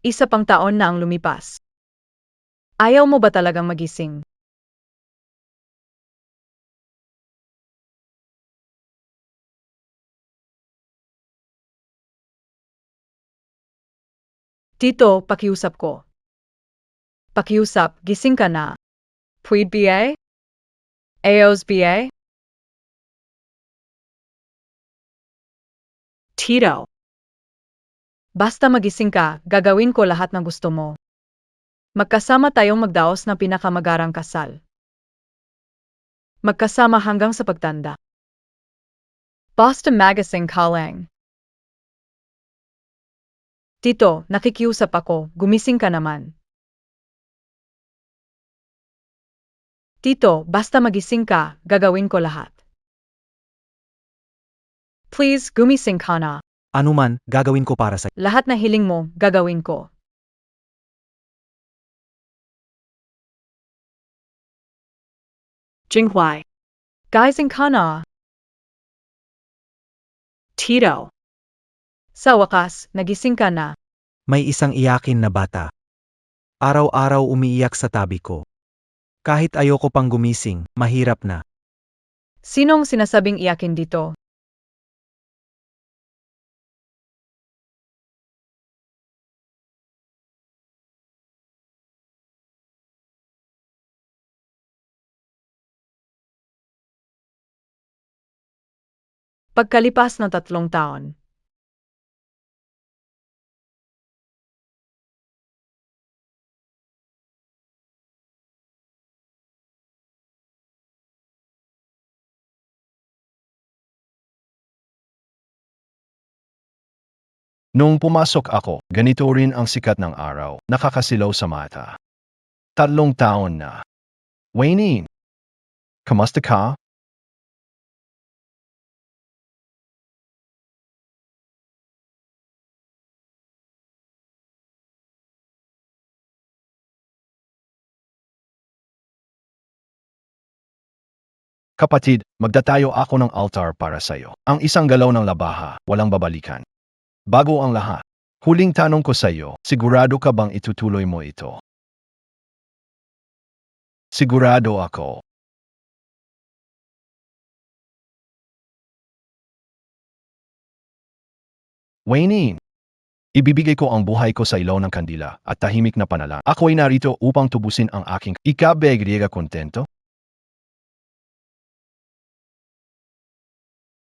Isa pang taon na ang lumipas. Ayaw mo ba talagang magising? Tito, pakiusap ko. Pakiusap, gising ka na. Puwid BA? Ayos BA? Tito. Basta magising ka, gagawin ko lahat ng gusto mo. Magkasama tayong magdaos ng pinakamagarang kasal. Magkasama hanggang sa pagtanda. Boston Magazine Calling. Tito, nakikiusap ako, gumising ka naman. Tito, basta magising ka, gagawin ko lahat. Please, gumising ka na. Anuman, gagawin ko para sa Lahat na hiling mo, gagawin ko. Jinghuai. Gising ka na. Tito. Sa wakas, nagising ka na. May isang iyakin na bata. Araw-araw umiiyak sa tabi ko. Kahit ayoko pang gumising, mahirap na. Sinong sinasabing iyakin dito? Pagkalipas ng 3 taon. Nung pumasok ako, ganito rin ang sikat ng araw, nakakasilaw sa mata. 3 taon na. Wayne, kamusta ka? Kapatid, magdatayo ako ng altar para sa'yo. Ang isang galaw ng labaha, walang babalikan. Bago ang lahat, huling tanong ko sa'yo, sigurado ka bang itutuloy mo ito? Sigurado ako. Wayne, ibibigay ko ang buhay ko sa ilaw ng kandila at tahimik na panalangin. Ako ay narito upang tubusin ang aking ikabeg kontento.